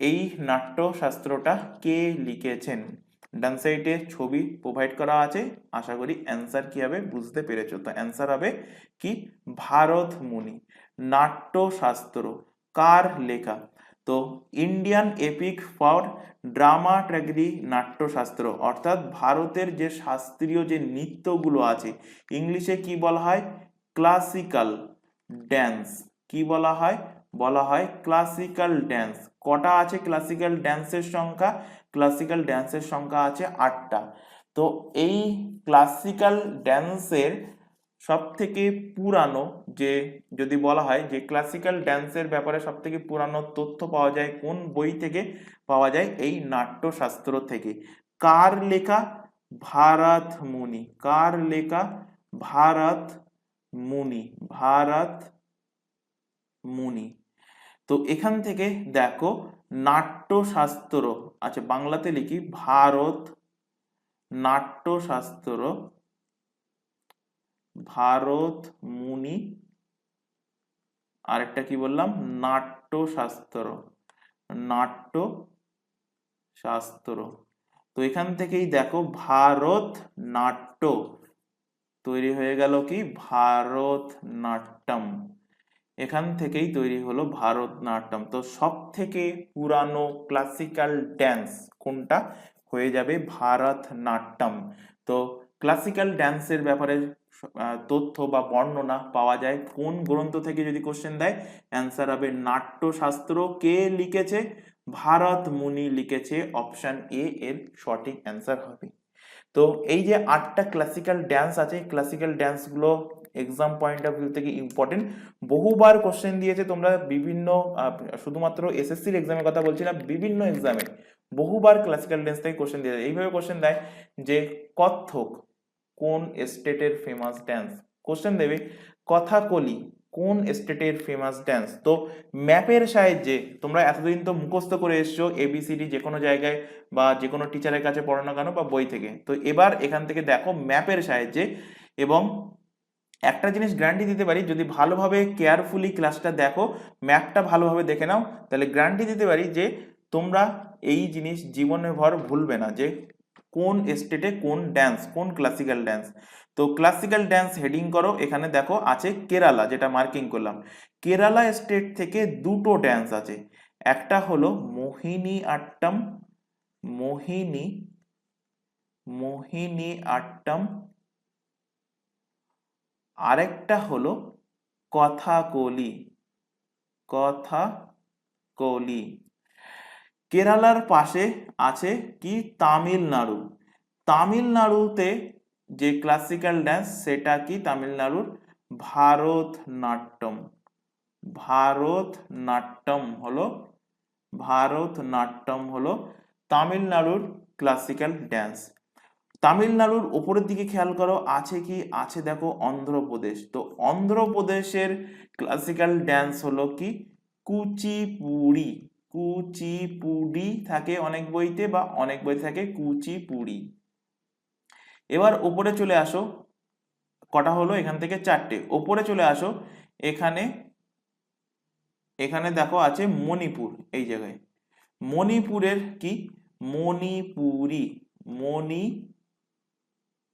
এই নাট্যশাস্ত্রটা কে লিখেছেন? ডান সাইডে ছবি প্রোভাইড করা আছে, আশা করি অ্যান্সার কি হবে বুঝতে পেরেছো। তো অ্যান্সার হবে কি? ভারত মুনি। নাট্যশাস্ত্র কার লেখা? তো ইন্ডিয়ান এপিক ফর ড্রামাটাগ্রি নাট্যশাস্ত্র, অর্থাৎ ভারতের যে শাস্ত্রীয় যে নৃত্যগুলো আছে, ইংলিশে কি বলা হয়? Classical dance. কি বলা হয়? বলা হয় ক্লাসিক্যাল ড্যান্স। কটা আছে ক্লাসিক্যাল ড্যান্সের সংখ্যা? ক্লাসিক্যাল ড্যান্সের সংখ্যা আছে 8টা। তো এই ক্লাসিক্যাল ড্যান্সের সব থেকে পুরানো, যে যদি বলা হয় যে ক্লাসিক্যাল ড্যান্সের ব্যাপারে সব থেকে পুরানো তথ্য পাওয়া যায় কোন বই থেকে? পাওয়া যায় এই নাট্যশাস্ত্র থেকে। কার লেখা? ভারত মুনি। কার লেখা? ভারত মুনি, ভারত মুনি। তো এখান থেকে দেখো নাট্যশাস্ত্র, আচ্ছা বাংলাতে লিখি ভারত নাট্যশাস্ত্র, ভারত মুনি, আরেকটা কি বললাম? নাট্যশাস্ত্র, নাট্যশাস্ত্র। তো এখান থেকেই দেখো ভারত নাট্য তৈরি হয়ে গেল কি? ভারতনাট্যম। এখান থেকেই তৈরি হলো ভারতনাট্যম। তো সব থেকে পুরানো ক্লাসিক্যাল ড্যান্স কোনটা? হয়ে যাবে ভারতনাট্যম। তো ক্লাসিক্যাল ড্যান্সের ব্যাপারে তথ্য বা বর্ণনা পাওয়া যায় কোন গ্রন্থ থেকে যদি কোশ্চেন দেয়? অ্যান্সার হবে নাট্যশাস্ত্র। কে লিখেছে? ভারত মুনি লিখেছে। অপশন এ এর সঠিক অ্যান্সার হবে। তো এই যে 8টা ক্লাসিক্যাল ড্যান্স আছে, ক্লাসিক্যাল ড্যান্সগুলো এক্সাম পয়েন্ট অফ ভিউ থেকে ইম্পর্টেন্ট, বহুবার কোশ্চেন দিয়েছে। তোমরা বিভিন্ন শুধুমাত্র এসএসসির এক্সামের কথা বলছি না, বিভিন্ন এক্সামে বহুবার ক্লাসিক্যাল ড্যান্স থেকে কোশ্চেন দিয়েছে। এইভাবে কোশ্চেন দেয় যে কত্থক কোন স্টেটের ফেমাস ড্যান্স? কোশ্চেন দেবে কথাকলি কোন স্টেটের ফেমাস ড্যান্স? তো ম্যাপের সাহায্যে তোমরা এতদিন তো মুখস্থ করে এসছো এবিসিডি, যে কোনো জায়গায় বা যে কোনো টিচারের কাছে পড়ানো কেন বা বই থেকে, তো এবার এখান থেকে দেখো ম্যাপের সাহায্যে। এবং একটা জিনিস গ্যারান্টি দিতে পারি, যদি ভালোভাবে কেয়ারফুলি ক্লাসটা দেখো, ম্যাপটা ভালোভাবে দেখে নাও, তাহলে গ্যারান্টি দিতে পারি যে তোমরা এই জিনিস জীবনে ভর ভুলবে না, যে কোন স্টেটে কোন ড্যান্স, কোন ক্লাসিক্যাল ড্যান্স। তো ক্লাসিক্যাল ড্যান্স হেডিং করো, এখানে দেখো আছে কেরালা, যেটা মার্কিং করলাম। কেরালা স্টেট থেকে দুটো ড্যান্স আছে, একটা হলো মোহিনী আট্টম, মোহিনী মোহিনী আট্টম, আরেকটা হলো কথাকলি, কথাকলি। কেরালার পাশে আছে কি? তামিলনাড়ু। তামিলনাড়ুতে যে ক্লাসিক্যাল ড্যান্স সেটা কি? তামিলনাড়ুর ভারতনাট্যম। ভারতনাট্যম হলো, ভারতনাট্যম হলো তামিলনাড়ুর ক্লাসিক্যাল ড্যান্স। তামিলনাড়ুর উপরের দিকে খেয়াল করো আছে কি? আছে দেখো অন্ধ্রপ্রদেশ। তো অন্ধ্রপ্রদেশের ক্লাসিক্যাল ড্যান্স হলো কি? কুচিপুড়ি। কুচিপুড়ি থাকে অনেক বইতে, বা অনেক বইতে থাকে কুচিপুড়ি। এবার উপরে চলে আসো, কটা হলো? এখান থেকে 4টে। উপরে চলে আসো, এখানে এখানে দেখো আছে মণিপুর, এই জায়গায় মণিপুরের কি মণিপুরি,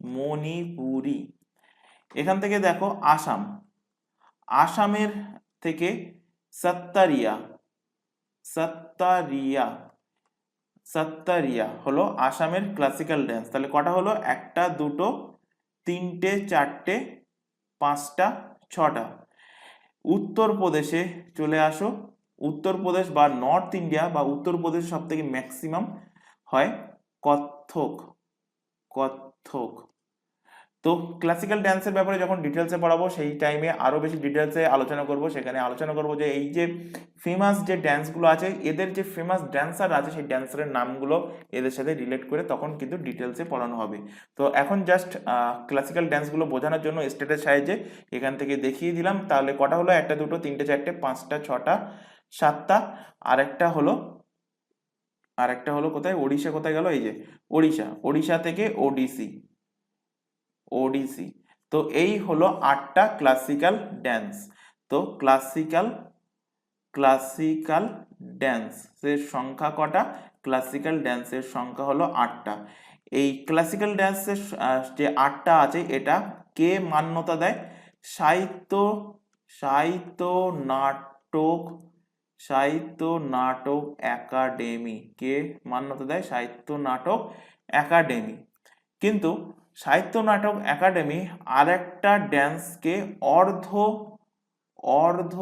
মণিপুরি। এখান থেকে দেখো আসাম, আসামের থেকে সত্তারিয়া, সত্তারিয়া, সত্তারিয়া হলো আসামের ক্লাসিক্যাল ড্যান্স। তাহলে কটা হলো? একটা, দুটো, তিনটে, চারটে, পাঁচটা, ছটা। উত্তরপ্রদেশে চলে আসো, উত্তরপ্রদেশ বা নর্থ ইন্ডিয়া বা উত্তরপ্রদেশ সব থেকে ম্যাক্সিমাম হয় কত্থক, কত্থক। তো ক্লাসিক্যাল ড্যান্সের ব্যাপারে যখন ডিটেলসে পড়াবো সেই টাইমে আরো বেশি ডিটেলসে আলোচনা করব। সেখানে আলোচনা করব যে এই যে ফেমাস যে ড্যান্সগুলো আছে, এদের যে ফেমাস ড্যান্সার আছে সেই ড্যান্সারের নামগুলো এদের সাথে রিলেট করে তখন কিন্তু ডিটেলসে পড়ানো হবে। তো এখন জাস্ট ক্লাসিক্যাল ড্যান্সগুলো বোঝানোর জন্য স্টেটের সাহায্যে এখান থেকে দেখিয়ে দিলাম। তাহলে কটা হলো? একটা, দুটো, তিনটে, চারটে, পাঁচটা, ছটা, সাতটা। আরেকটা হলো কোথায়? ওড়িশা কোথায় গেল? এই যে ওড়িশা, ওড়িশা থেকে ওডিসি, ওডিসি। তো এই হলো 8টা ক্লাসিক্যাল ড্যান্স। তো ক্লাসিক্যাল ড্যান্সের সংখ্যা কটা? ক্লাসিক্যাল ড্যান্সের সংখ্যা হলো 8টা। এই ক্লাসিক্যাল ড্যান্সের যে 8টা আছে এটা কে মান্যতা দেয়? সাহিত্য সাহিত্য নাটক সাহিত্য নাটক একাডেমি কে মান্যতা দেয়? সাহিত্য নাটক একাডেমি। কিন্তু সাহিত্য নাটক একাডেমি আরেকটা ড্যান্সকে অর্ধ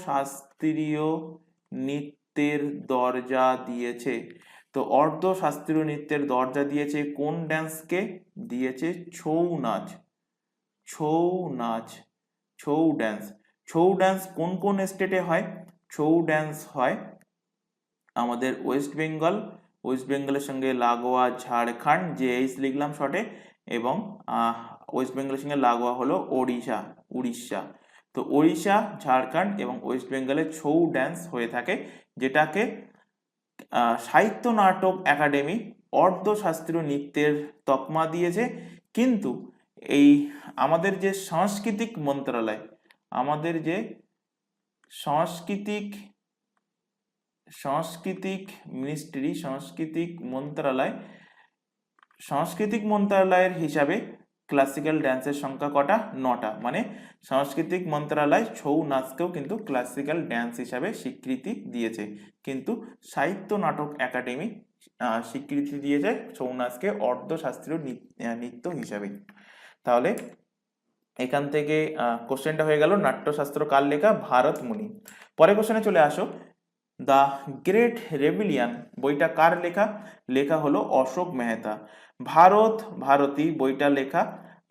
শাস্ত্রীয় নৃত্যের দরজা দিয়েছে। তো অর্ধ শাস্ত্রীয় নৃত্যের দরজা দিয়েছে কোন ড্যান্সকে? দিয়েছে ছৌ নাচ, ছৌ ড্যান্স। ছৌ ড্যান্স কোন কোন স্টেটে হয়? ছৌ ড্যান্স হয় আমাদের ওয়েস্ট বেঙ্গলের সঙ্গে লাগোয়া ঝাড়খণ্ড, এইচ লিখলাম শর্টে, এবং ওয়েস্ট বেঙ্গলের সঙ্গে লাগোয়া হলো উড়িষ্যা। তো ওড়িশা, ঝাড়খণ্ড এবং ওয়েস্ট বেঙ্গলে ছৌ ড্যান্স হয়ে থাকে, যেটাকে সাহিত্য নাটক একাডেমি অর্ধ শাস্ত্রীয় নৃত্যের তকমা দিয়েছে। কিন্তু এই আমাদের যে সাংস্কৃতিক মন্ত্রণালয়, আমাদের যে সাংস্কৃতিক মিনিস্ট্রি, সাংস্কৃতিক মন্ত্রণালয়ের হিসাবে ক্লাসিক্যাল ড্যান্সের সংখ্যা কটা? 9টা। মানে সাংস্কৃতিক মন্ত্রণালয় ছৌ নাচকেও কিন্তু ক্লাসিক্যাল ড্যান্স হিসাবে স্বীকৃতি দিয়েছে, কিন্তু সাহিত্য নাটক একাডেমি স্বীকৃতি দিয়েছে ছৌ নাচকে অর্ধ শাস্ত্রীয় নৃত্য হিসাবে। তাহলে এখান থেকে কোশ্চেনটা হয়ে গেল নাট্যশাস্ত্র কার লেখা? ভারত মুনি। পরের কোশ্চেনে চলে আসো, দ্য গ্রেট রেভিলিয়ান বইটা কার লেখা? লেখা হলো অশোক মেহতা। ভারতী বইটা লেখা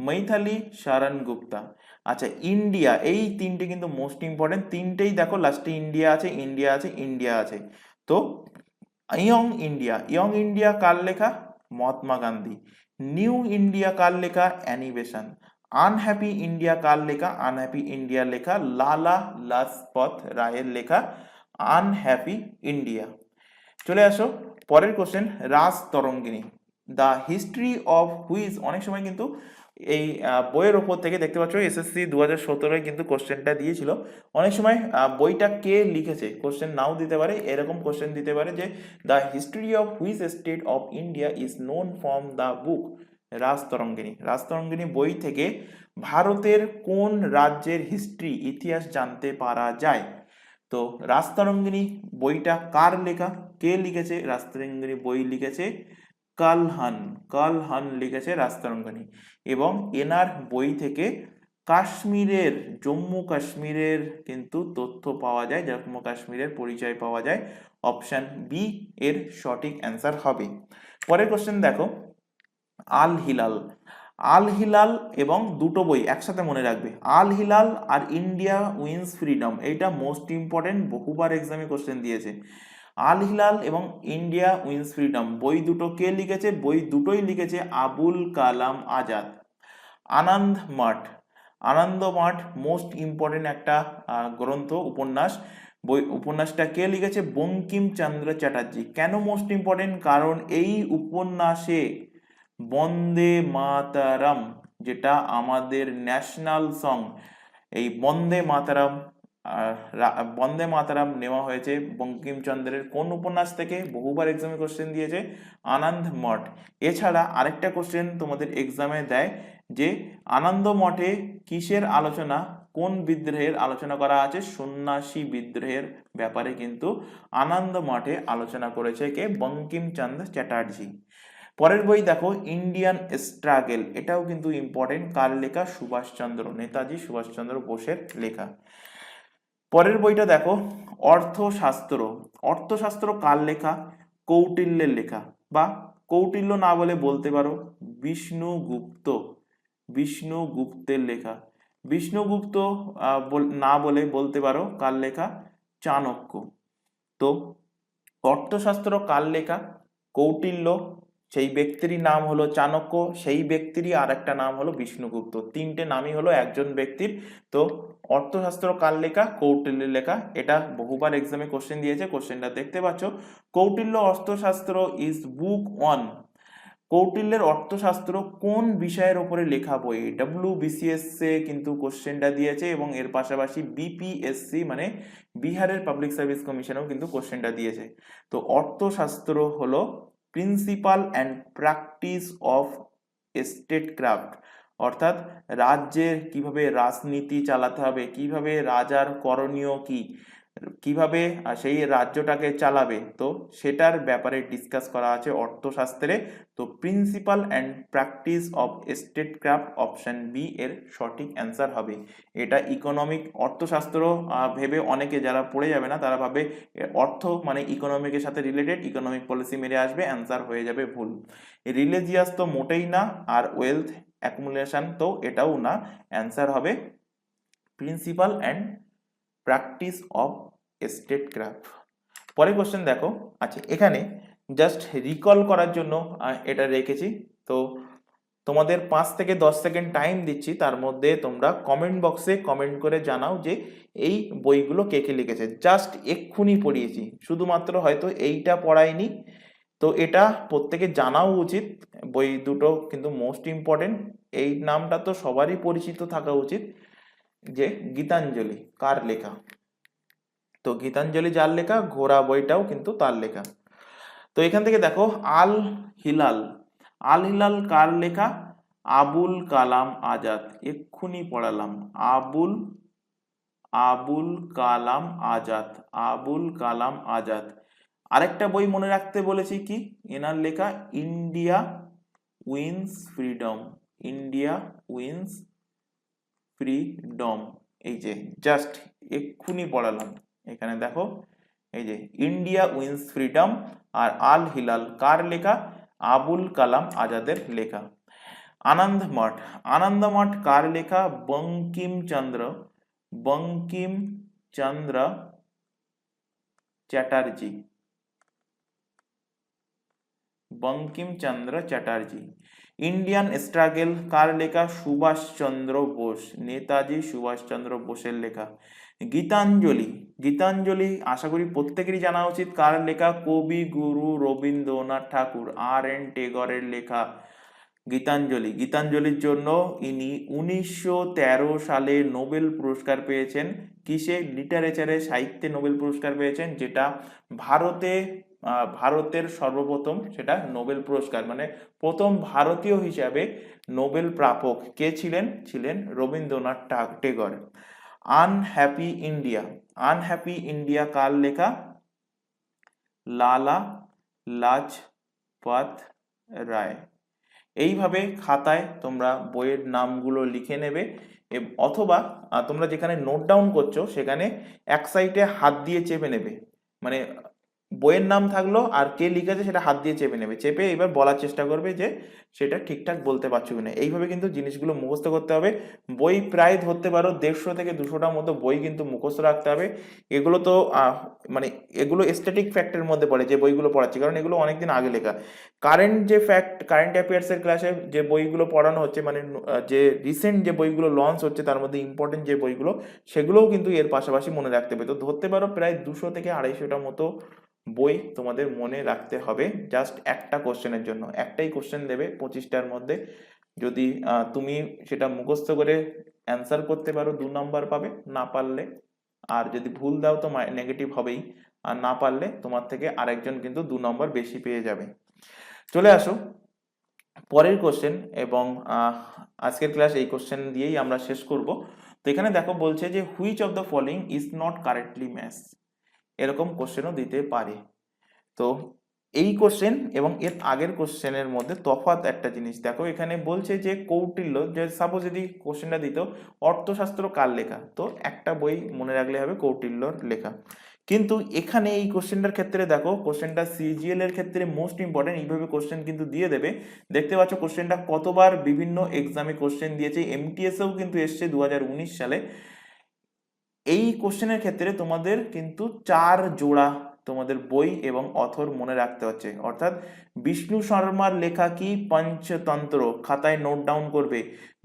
মৈথালি শরণ গুপ্তা। আচ্ছা, ইন্ডিয়া, এই তিনটে কিন্তু মোস্ট ইম্পর্টেন্ট, তিনটেই দেখো লাস্টে ইন্ডিয়া আছে। তো ইয়ং ইন্ডিয়া কার লেখা? মহাত্মা গান্ধী। নিউ ইন্ডিয়া কার লেখা? Annie Besant. আনহ্যাপি ইন্ডিয়া কার লেখা? আনহ্যাপি ইন্ডিয়া লেখা লালা লাজপত রায়ের লেখা আনহ্যাপি ইন্ডিয়া। চলে আসো পরের question, Rajatarangini, the history of whose. অনেক সময় কিন্তু এই বইয়ের ওপর থেকে দেখতে পাচ্ছ এসএসসি 2017 কিন্তু কোশ্চেনটা দিয়েছিল। অনেক সময় বইটা কে লিখেছে কোশ্চেন নাও দিতে পারে, এরকম কোশ্চেন দিতে পারে যে the history of whose state of India is known from the book Rajatarangini বই থেকে ভারতের কোন রাজ্যের হিস্ট্রি, ইতিহাস জানতে পারা যায়? তো রাজতরঙ্গিনী বইটা কার লেখা? কে লিখেছে? রাজতরঙ্গিনী বই লিখেছে কালহান লিখেছে রাজতরঙ্গিনী। এবং এনার বই থেকে জম্মু কাশ্মীরের কিন্তু তথ্য পাওয়া যায়, জম্মু কাশ্মীরের পরিচয় পাওয়া যায়। অপশন বি এর সঠিক অ্যান্সার হবে। পরের কোশ্চেন দেখো, আল হিলাল এবং দুটো বই একসাথে মনে রাখবে, আল হিলাল আর ইন্ডিয়া উইন্স ফ্রিডম, এইটা মোস্ট ইম্পর্টেন্ট, বহুবার এক্সামে কোশ্চেন দিয়েছে। আল হিলাল এবং ইন্ডিয়া উইন্স ফ্রিডম বই দুটো কে লিখেছে? বই দুটোই লিখেছে আবুল কালাম আজাদ। আনন্দ মাঠ মোস্ট ইম্পর্টেন্ট একটা গ্রন্থ, উপন্যাসটা কে লিখেছে? বঙ্কিমচন্দ্র চ্যাটার্জি। কেন মোস্ট ইম্পর্টেন্ট? কারণ এই উপন্যাসে বন্দে মাতারাম, যেটা আমাদের ন্যাশনাল সং, এই বন্দে মাতারাম নেওয়া হয়েছে বঙ্কিমচন্দ্রের কোন উপন্যাস থেকে? বহুবার এক্সামে কোশ্চেন দিয়েছে, আনন্দ মঠ। এছাড়া আরেকটা কোশ্চেন তোমাদের এক্সামে দেয় যে আনন্দ মঠে কিসের আলোচনা, কোন বিদ্রোহের আলোচনা করা আছে? সন্ন্যাসী বিদ্রোহের ব্যাপারে কিন্তু আনন্দ মঠে আলোচনা করেছে কে? বঙ্কিমচন্দ্র চ্যাটার্জি। পরের বই দেখো ইন্ডিয়ান স্ট্রাগল, এটাও কিন্তু ইম্পর্টেন্ট। কার লেখা? সুভাষচন্দ্র, নেতাজি সুভাষচন্দ্র বোসের লেখা। পরের বইটা দেখো অর্থশাস্ত্র। অর্থশাস্ত্র কার লেখা? কৌটিল্যের লেখা, বা কৌটিল্য না বলে বলতে পারো বিষ্ণুগুপ্ত, বিষ্ণুগুপ্তের লেখা। বিষ্ণুগুপ্ত না বলে বলতে পারো কার লেখা? চাণক্য। তো অর্থশাস্ত্র কার লেখা? কৌটিল্য, সেই ব্যক্তিরই নাম হলো চাণক্য, সেই ব্যক্তিরই আর একটা নাম হলো বিষ্ণুগুপ্ত, তিনটে নামই হলো একজন ব্যক্তির। তো অর্থশাস্ত্র কার লেখা? কৌটিল্যের লেখা। এটা বহুবার এক্সামে কোশ্চেন দিয়েছে, কোশ্চেনটা দেখতে পাচ্ছ। কৌটিল্য অর্থশাস্ত্র ইজ বুক অন। কৌটিল্যের অর্থশাস্ত্র কোন বিষয়ের উপরে লেখা বই? WBCS কিন্তু কোশ্চেনটা দিয়েছে, এবং এর পাশাপাশি BPSC মানে বিহারের পাবলিক সার্ভিস কমিশনেও কিন্তু কোশ্চেনটা দিয়েছে। তো অর্থশাস্ত্র হলো প্রিন্সিপাল অ্যান্ড প্র্যাকটিস অফ স্টেটক্রাফট, অর্থাৎ রাজ্যের কিভাবে রাজনীতি চালাতে হবে, কিভাবে রাজার করণীয় কি, কিভাবে সেই রাজ্যটাকে চালাবে, তো সেটার ব্যাপারে ডিসকাস করা আছে অর্থশাস্ত্রে। তো principal and practice of statecraft, option B এর সঠিক অ্যান্সার হবে। এটা ইকোনমিক অর্থশাস্ত্র ভেবে অনেকে যারা পড়ে যাবে না তারা ভাবে অর্থ মানে ইকোনমিকের সাথে রিলেটেড, ইকোনমিক পলিসি মেরে আসবে, অ্যান্সার হয়ে যাবে ভুল। রিলিজিয়াস তো মোটেই না, আর ওয়েলথ অ্যাকুমুলেশন তো এটাও না, অ্যান্সার হবে প্রিন্সিপাল অ্যান্ড প্র্যাকটিস অফ স্টেটক্রাফট। পরের কোশ্চেন দেখো, আচ্ছা এখানে জাস্ট রিকল করার জন্য এটা রেখেছি। তো তোমাদের 5 থেকে 10 সেকেন্ড টাইম দিচ্ছি, তার মধ্যে তোমরা কমেন্ট বক্সে কমেন্ট করে জানাও যে এই বইগুলো কে কে লিখেছে। জাস্ট এক্ষুনি পড়িয়েছি, শুধুমাত্র হয়তো এইটা পড়াইনি, তো এটা প্রত্যেকে জানাও উচিত। বই দুটো কিন্তু মোস্ট ইম্পর্টেন্ট, এই নামটা তো সবারই পরিচিত থাকা উচিত, যে গীতাঞ্জলি কার লেখা? তো গীতাঞ্জলি যার লেখা, ঘোড়া বইটাও কিন্তু তার লেখা। তো এখান থেকে দেখো আল হিলাল, আল হিলাল কার লেখা? আবুল কালাম আজাদ, এক্ষুনি পড়ালাম, আবুল কালাম আজাদ, আবুল কালাম আজাদ। আরেকটা বই মনে রাখতে বলেছি কি, এনার লেখা India wins freedom, India wins freedom. এই যে জাস্ট এক্ষুনি পড়ালাম, এখানে দেখো এই যে ইন্ডিয়া উইন্স ফ্রিডম। আর আল হিলাল কার লেখা? আবুল কালাম আজাদের লেখা। আনন্দ মঠ, আনন্দ মঠ কার লেখা? বঙ্কিমচন্দ্র, বঙ্কিমচন্দ্র চ্যাটার্জি, বঙ্কিমচন্দ্র চ্যাটার্জি। ইন্ডিয়ান স্ট্রাগল কার লেখা? সুভাষচন্দ্র বোস, নেতাজি সুভাষচন্দ্র বোসের লেখা। গীতাঞ্জলি, গীতাঞ্জলি আশা করি প্রত্যেকেরই জানা উচিত কার লেখা? কবি গুরু রবীন্দ্রনাথ ঠাকুর, R.N. টেগরের লেখা গীতাঞ্জলি। গীতাঞ্জলির জন্য ইনি 1913 সালে নোবেল পুরস্কার পেয়েছেন। কিসে? লিটারেচারে, সাহিত্যে নোবেল পুরস্কার পেয়েছেন, যেটা ভারতের সর্বপ্রথম সেটা নোবেল পুরস্কার, মানে প্রথম ভারতীয় হিসাবে নোবেল প্রাপক কে ছিলেন? ছিলেন Rabindranath Tagore. Unhappy India, unhappy India কার লেখা? লালা লাজপত রায়। এইভাবে খাতায় তোমরা বইয়ের নামগুলো লিখে নেবে, অথবা তোমরা যেখানে নোট ডাউন করছো সেখানে এক সাইডে হাত দিয়ে চেপে নেবে, মানে বইয়ের নাম থাকলো আর কে লিখেছে সেটা হাত দিয়ে চেপে নেবে, চেপে এবার বলার চেষ্টা করবে যে সেটা ঠিকঠাক বলতে পারছো কিনা। এইভাবে কিন্তু জিনিসগুলো মুখস্থ করতে হবে। বই প্রায় ধরতে পারো 150 থেকে 200টার মতো বই কিন্তু মুখস্থ রাখতে হবে। এগুলো তো মানে এগুলো স্ট্যাটিক ফ্যাক্টের মধ্যে পড়ে যে বইগুলো পড়াচ্ছি, কারণ এগুলো অনেকদিন আগে লেখা। কারেন্ট যে ফ্যাক্ট, কারেন্ট অ্যাফেয়ার্সের ক্লাসে যে বইগুলো পড়ানো হচ্ছে, মানে যে রিসেন্ট যে বইগুলো লঞ্চ হচ্ছে তার মধ্যে ইম্পর্টেন্ট যে বইগুলো, সেগুলোও কিন্তু এর পাশাপাশি মনে রাখতে হবে। তো ধরতে পারো প্রায় 200 থেকে 250টার মতো বই তোমাদের মনে রাখতে হবে জাস্ট একটা কোশ্চেনের জন্য। একটাই কোশ্চেন দেবে 25টার মধ্যে, যদি তুমি সেটা মুখস্থ করে অ্যান্সার করতে পারো 2 নাম্বার পাবে, না পারলে আর যদি ভুল দাও তো নেগেটিভ হবেই, আর না পারলে তোমার থেকে আরেকজন কিন্তু 2 নম্বর বেশি পেয়ে যাবে। চলে আসো পরের কোশ্চেন, এবং আজকের ক্লাস এই কোশ্চেন দিয়েই আমরা শেষ করব। তো এখানে দেখো বলছে যে which of the following is not correctly match, এরকম কোশ্চেনও দিতে পারে। তো এই কোশ্চেন এবং এর আগের কোশ্চেনের মধ্যে তফাৎ একটা জিনিস দেখো, এখানে বলছে যে কৌটিল্য, যে সাপোজ যদি কোশ্চেনটা দিত অর্থশাস্ত্র কার লেখা, তো একটা বই মনে রাখলে হবে কৌটিল্যর লেখা। কিন্তু এখানে এই কোশ্চেনটার ক্ষেত্রে দেখো, কোশ্চেনটা সিজিএল এর ক্ষেত্রে মোস্ট ইম্পর্টেন্ট, এইভাবে কোশ্চেন কিন্তু দিয়ে দেবে। দেখতে পাচ্ছ কোশ্চেনটা কতবার বিভিন্ন এক্সামে কোশ্চেন দিয়েছে, এমটিএসেও কিন্তু এসছে 2019 সালে। এই কোশ্চেনের ক্ষেত্রে তোমাদের কিন্তু 4 জোড়া তোমাদের বই এবং অথর মনে রাখতে হচ্ছে, অর্থাৎ বিষ্ণু শর্মার লেখা কি পঞ্চতন্ত্র, খাতায় নোট ডাউন করবে।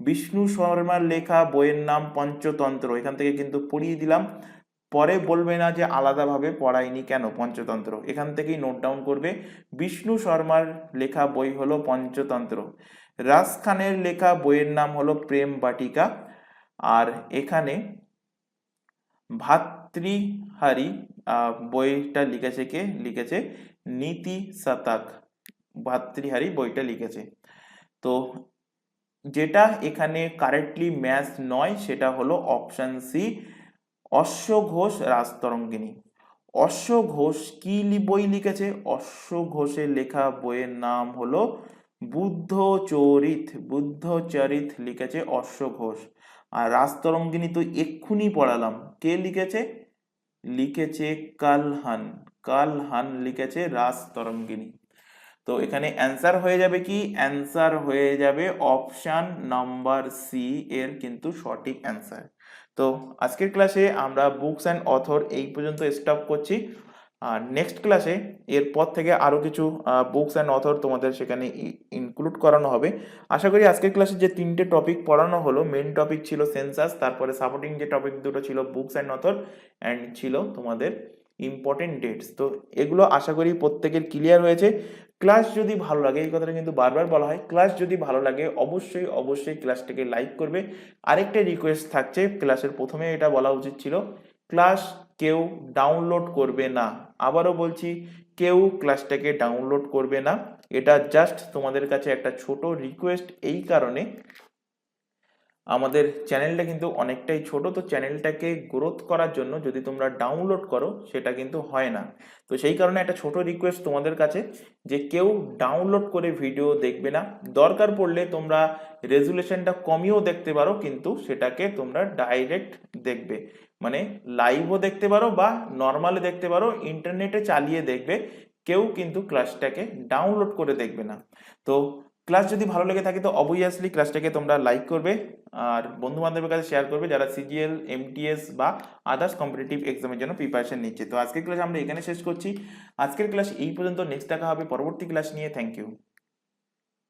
বিষ্ণু শর্মার লেখা বইয়ের নাম পঞ্চতন্ত্র, এখান থেকে কিন্তু পড়িয়ে দিলাম, পরে বলবে না যে আলাদাভাবে পড়াইনি কেন পঞ্চতন্ত্র, এখান থেকেই নোট ডাউন করবে। বিষ্ণু শর্মার লেখা বই হলো পঞ্চতন্ত্র। রাজ খানের লেখা বইয়ের নাম হলো প্রেম বাটিকা। আর এখানে ভাতৃহারি বইটা লিখেছে কে, লিখেছে নীতি শতক, ভাতৃহারি বইটা লিখেছে। তো যেটা এখানে কারেক্টলি ম্যাচ নয় সেটা হলো অপশন সি, অশ্ব ঘোষ রাজতরঙ্গিনী। অশ্ব ঘোষ কি বই লিখেছে? অশ্ব ঘোষের লেখা বইয়ের নাম হলো বুদ্ধচরিত, বুদ্ধচরিত লিখেছে অশ্ব ঘোষ। আর রাজতরঙ্গিনী তো এক্ষুনি পড়ালাম, কে লিখেছে? লিখেছে কালহান, কালহান লিখেছে রাজতরঙ্গিনী। তো এখানে অ্যান্সার হয়ে যাবে কি? অ্যান্সার হয়ে যাবে অপশন নাম্বার সি এর কিন্তু সঠিক অ্যান্সার। তো আজকের ক্লাসে আমরা বুকস অ্যান্ড অথর এই পর্যন্ত স্টপ করছি। আর নেক্সট ক্লাসে এরপর থেকে আরও কিছু বুকস অ্যান্ড অথর তোমাদের সেখানে ইনক্লুড করানো হবে। আশা করি আজকের ক্লাসে যে 3টে টপিক পড়ানো হলো, মেন টপিক ছিল সেন্সাস, তারপরে সাপোর্টিং যে টপিক দুটো ছিল বুকস অ্যান্ড অথর, অ্যান্ড ছিল তোমাদের ইম্পর্টেন্ট ডেটস। তো এগুলো আশা করি প্রত্যেকের ক্লিয়ার হয়েছে। ক্লাস যদি ভালো লাগে, এই কথাটা কিন্তু বারবার বলা হয়, ক্লাস যদি ভালো লাগে অবশ্যই অবশ্যই ক্লাসটাকে লাইক করবে। আরেকটা রিকোয়েস্ট থাকছে, ক্লাসের প্রথমে এটা বলা উচিত ছিল, ক্লাস কেউ ডাউনলোড করবে না। আবারও বলছি, কেউ ক্লাসটাকে ডাউনলোড করবে না। এটা জাস্ট তোমাদের কাছে একটা ছোট রিকোয়েস্ট, এই কারণে আমাদের চ্যানেলটা কিন্তু অনেকটাই ছোট, তো চ্যানেলটাকে গ্রোথ করার জন্য যদি তোমরা ডাউনলোড করো সেটা কিন্তু হয় না। তো সেই কারণে একটা ছোট রিকোয়েস্ট তোমাদের কাছে, যে কেউ ডাউনলোড করে ভিডিও দেখবে না। দরকার পড়লে তোমরা রেজুলেশনটা কমিয়েও দেখতে পারো, কিন্তু সেটাকে তোমরা ডাইরেক্ট দেখবে, মানে লাইভও দেখতে পারো বা নর্মালে দেখতে পারো, ইন্টারনেটে চালিয়ে দেখবে। কেউ কিন্তু ক্লাসটাকে ডাউনলোড করে দেখবে না। তো ক্লাস যদি ভালো লেগে থাকে তো অবভিয়াসলি ক্লাসটাকে তোমরা লাইক করবে আর বন্ধু বান্ধবের কাছে শেয়ার করবে যারা সিজিএল, এমটিএস বা আদার্স কম্পিটিটিভ এক্সামের জন্য প্রিপারেশন নিচ্ছে। তো আজকের ক্লাস আমরা এখানে শেষ করছি। আজকের ক্লাস এই পর্যন্ত, নেক্সট দেখা হবে পরবর্তী ক্লাস নিয়ে। Thank you.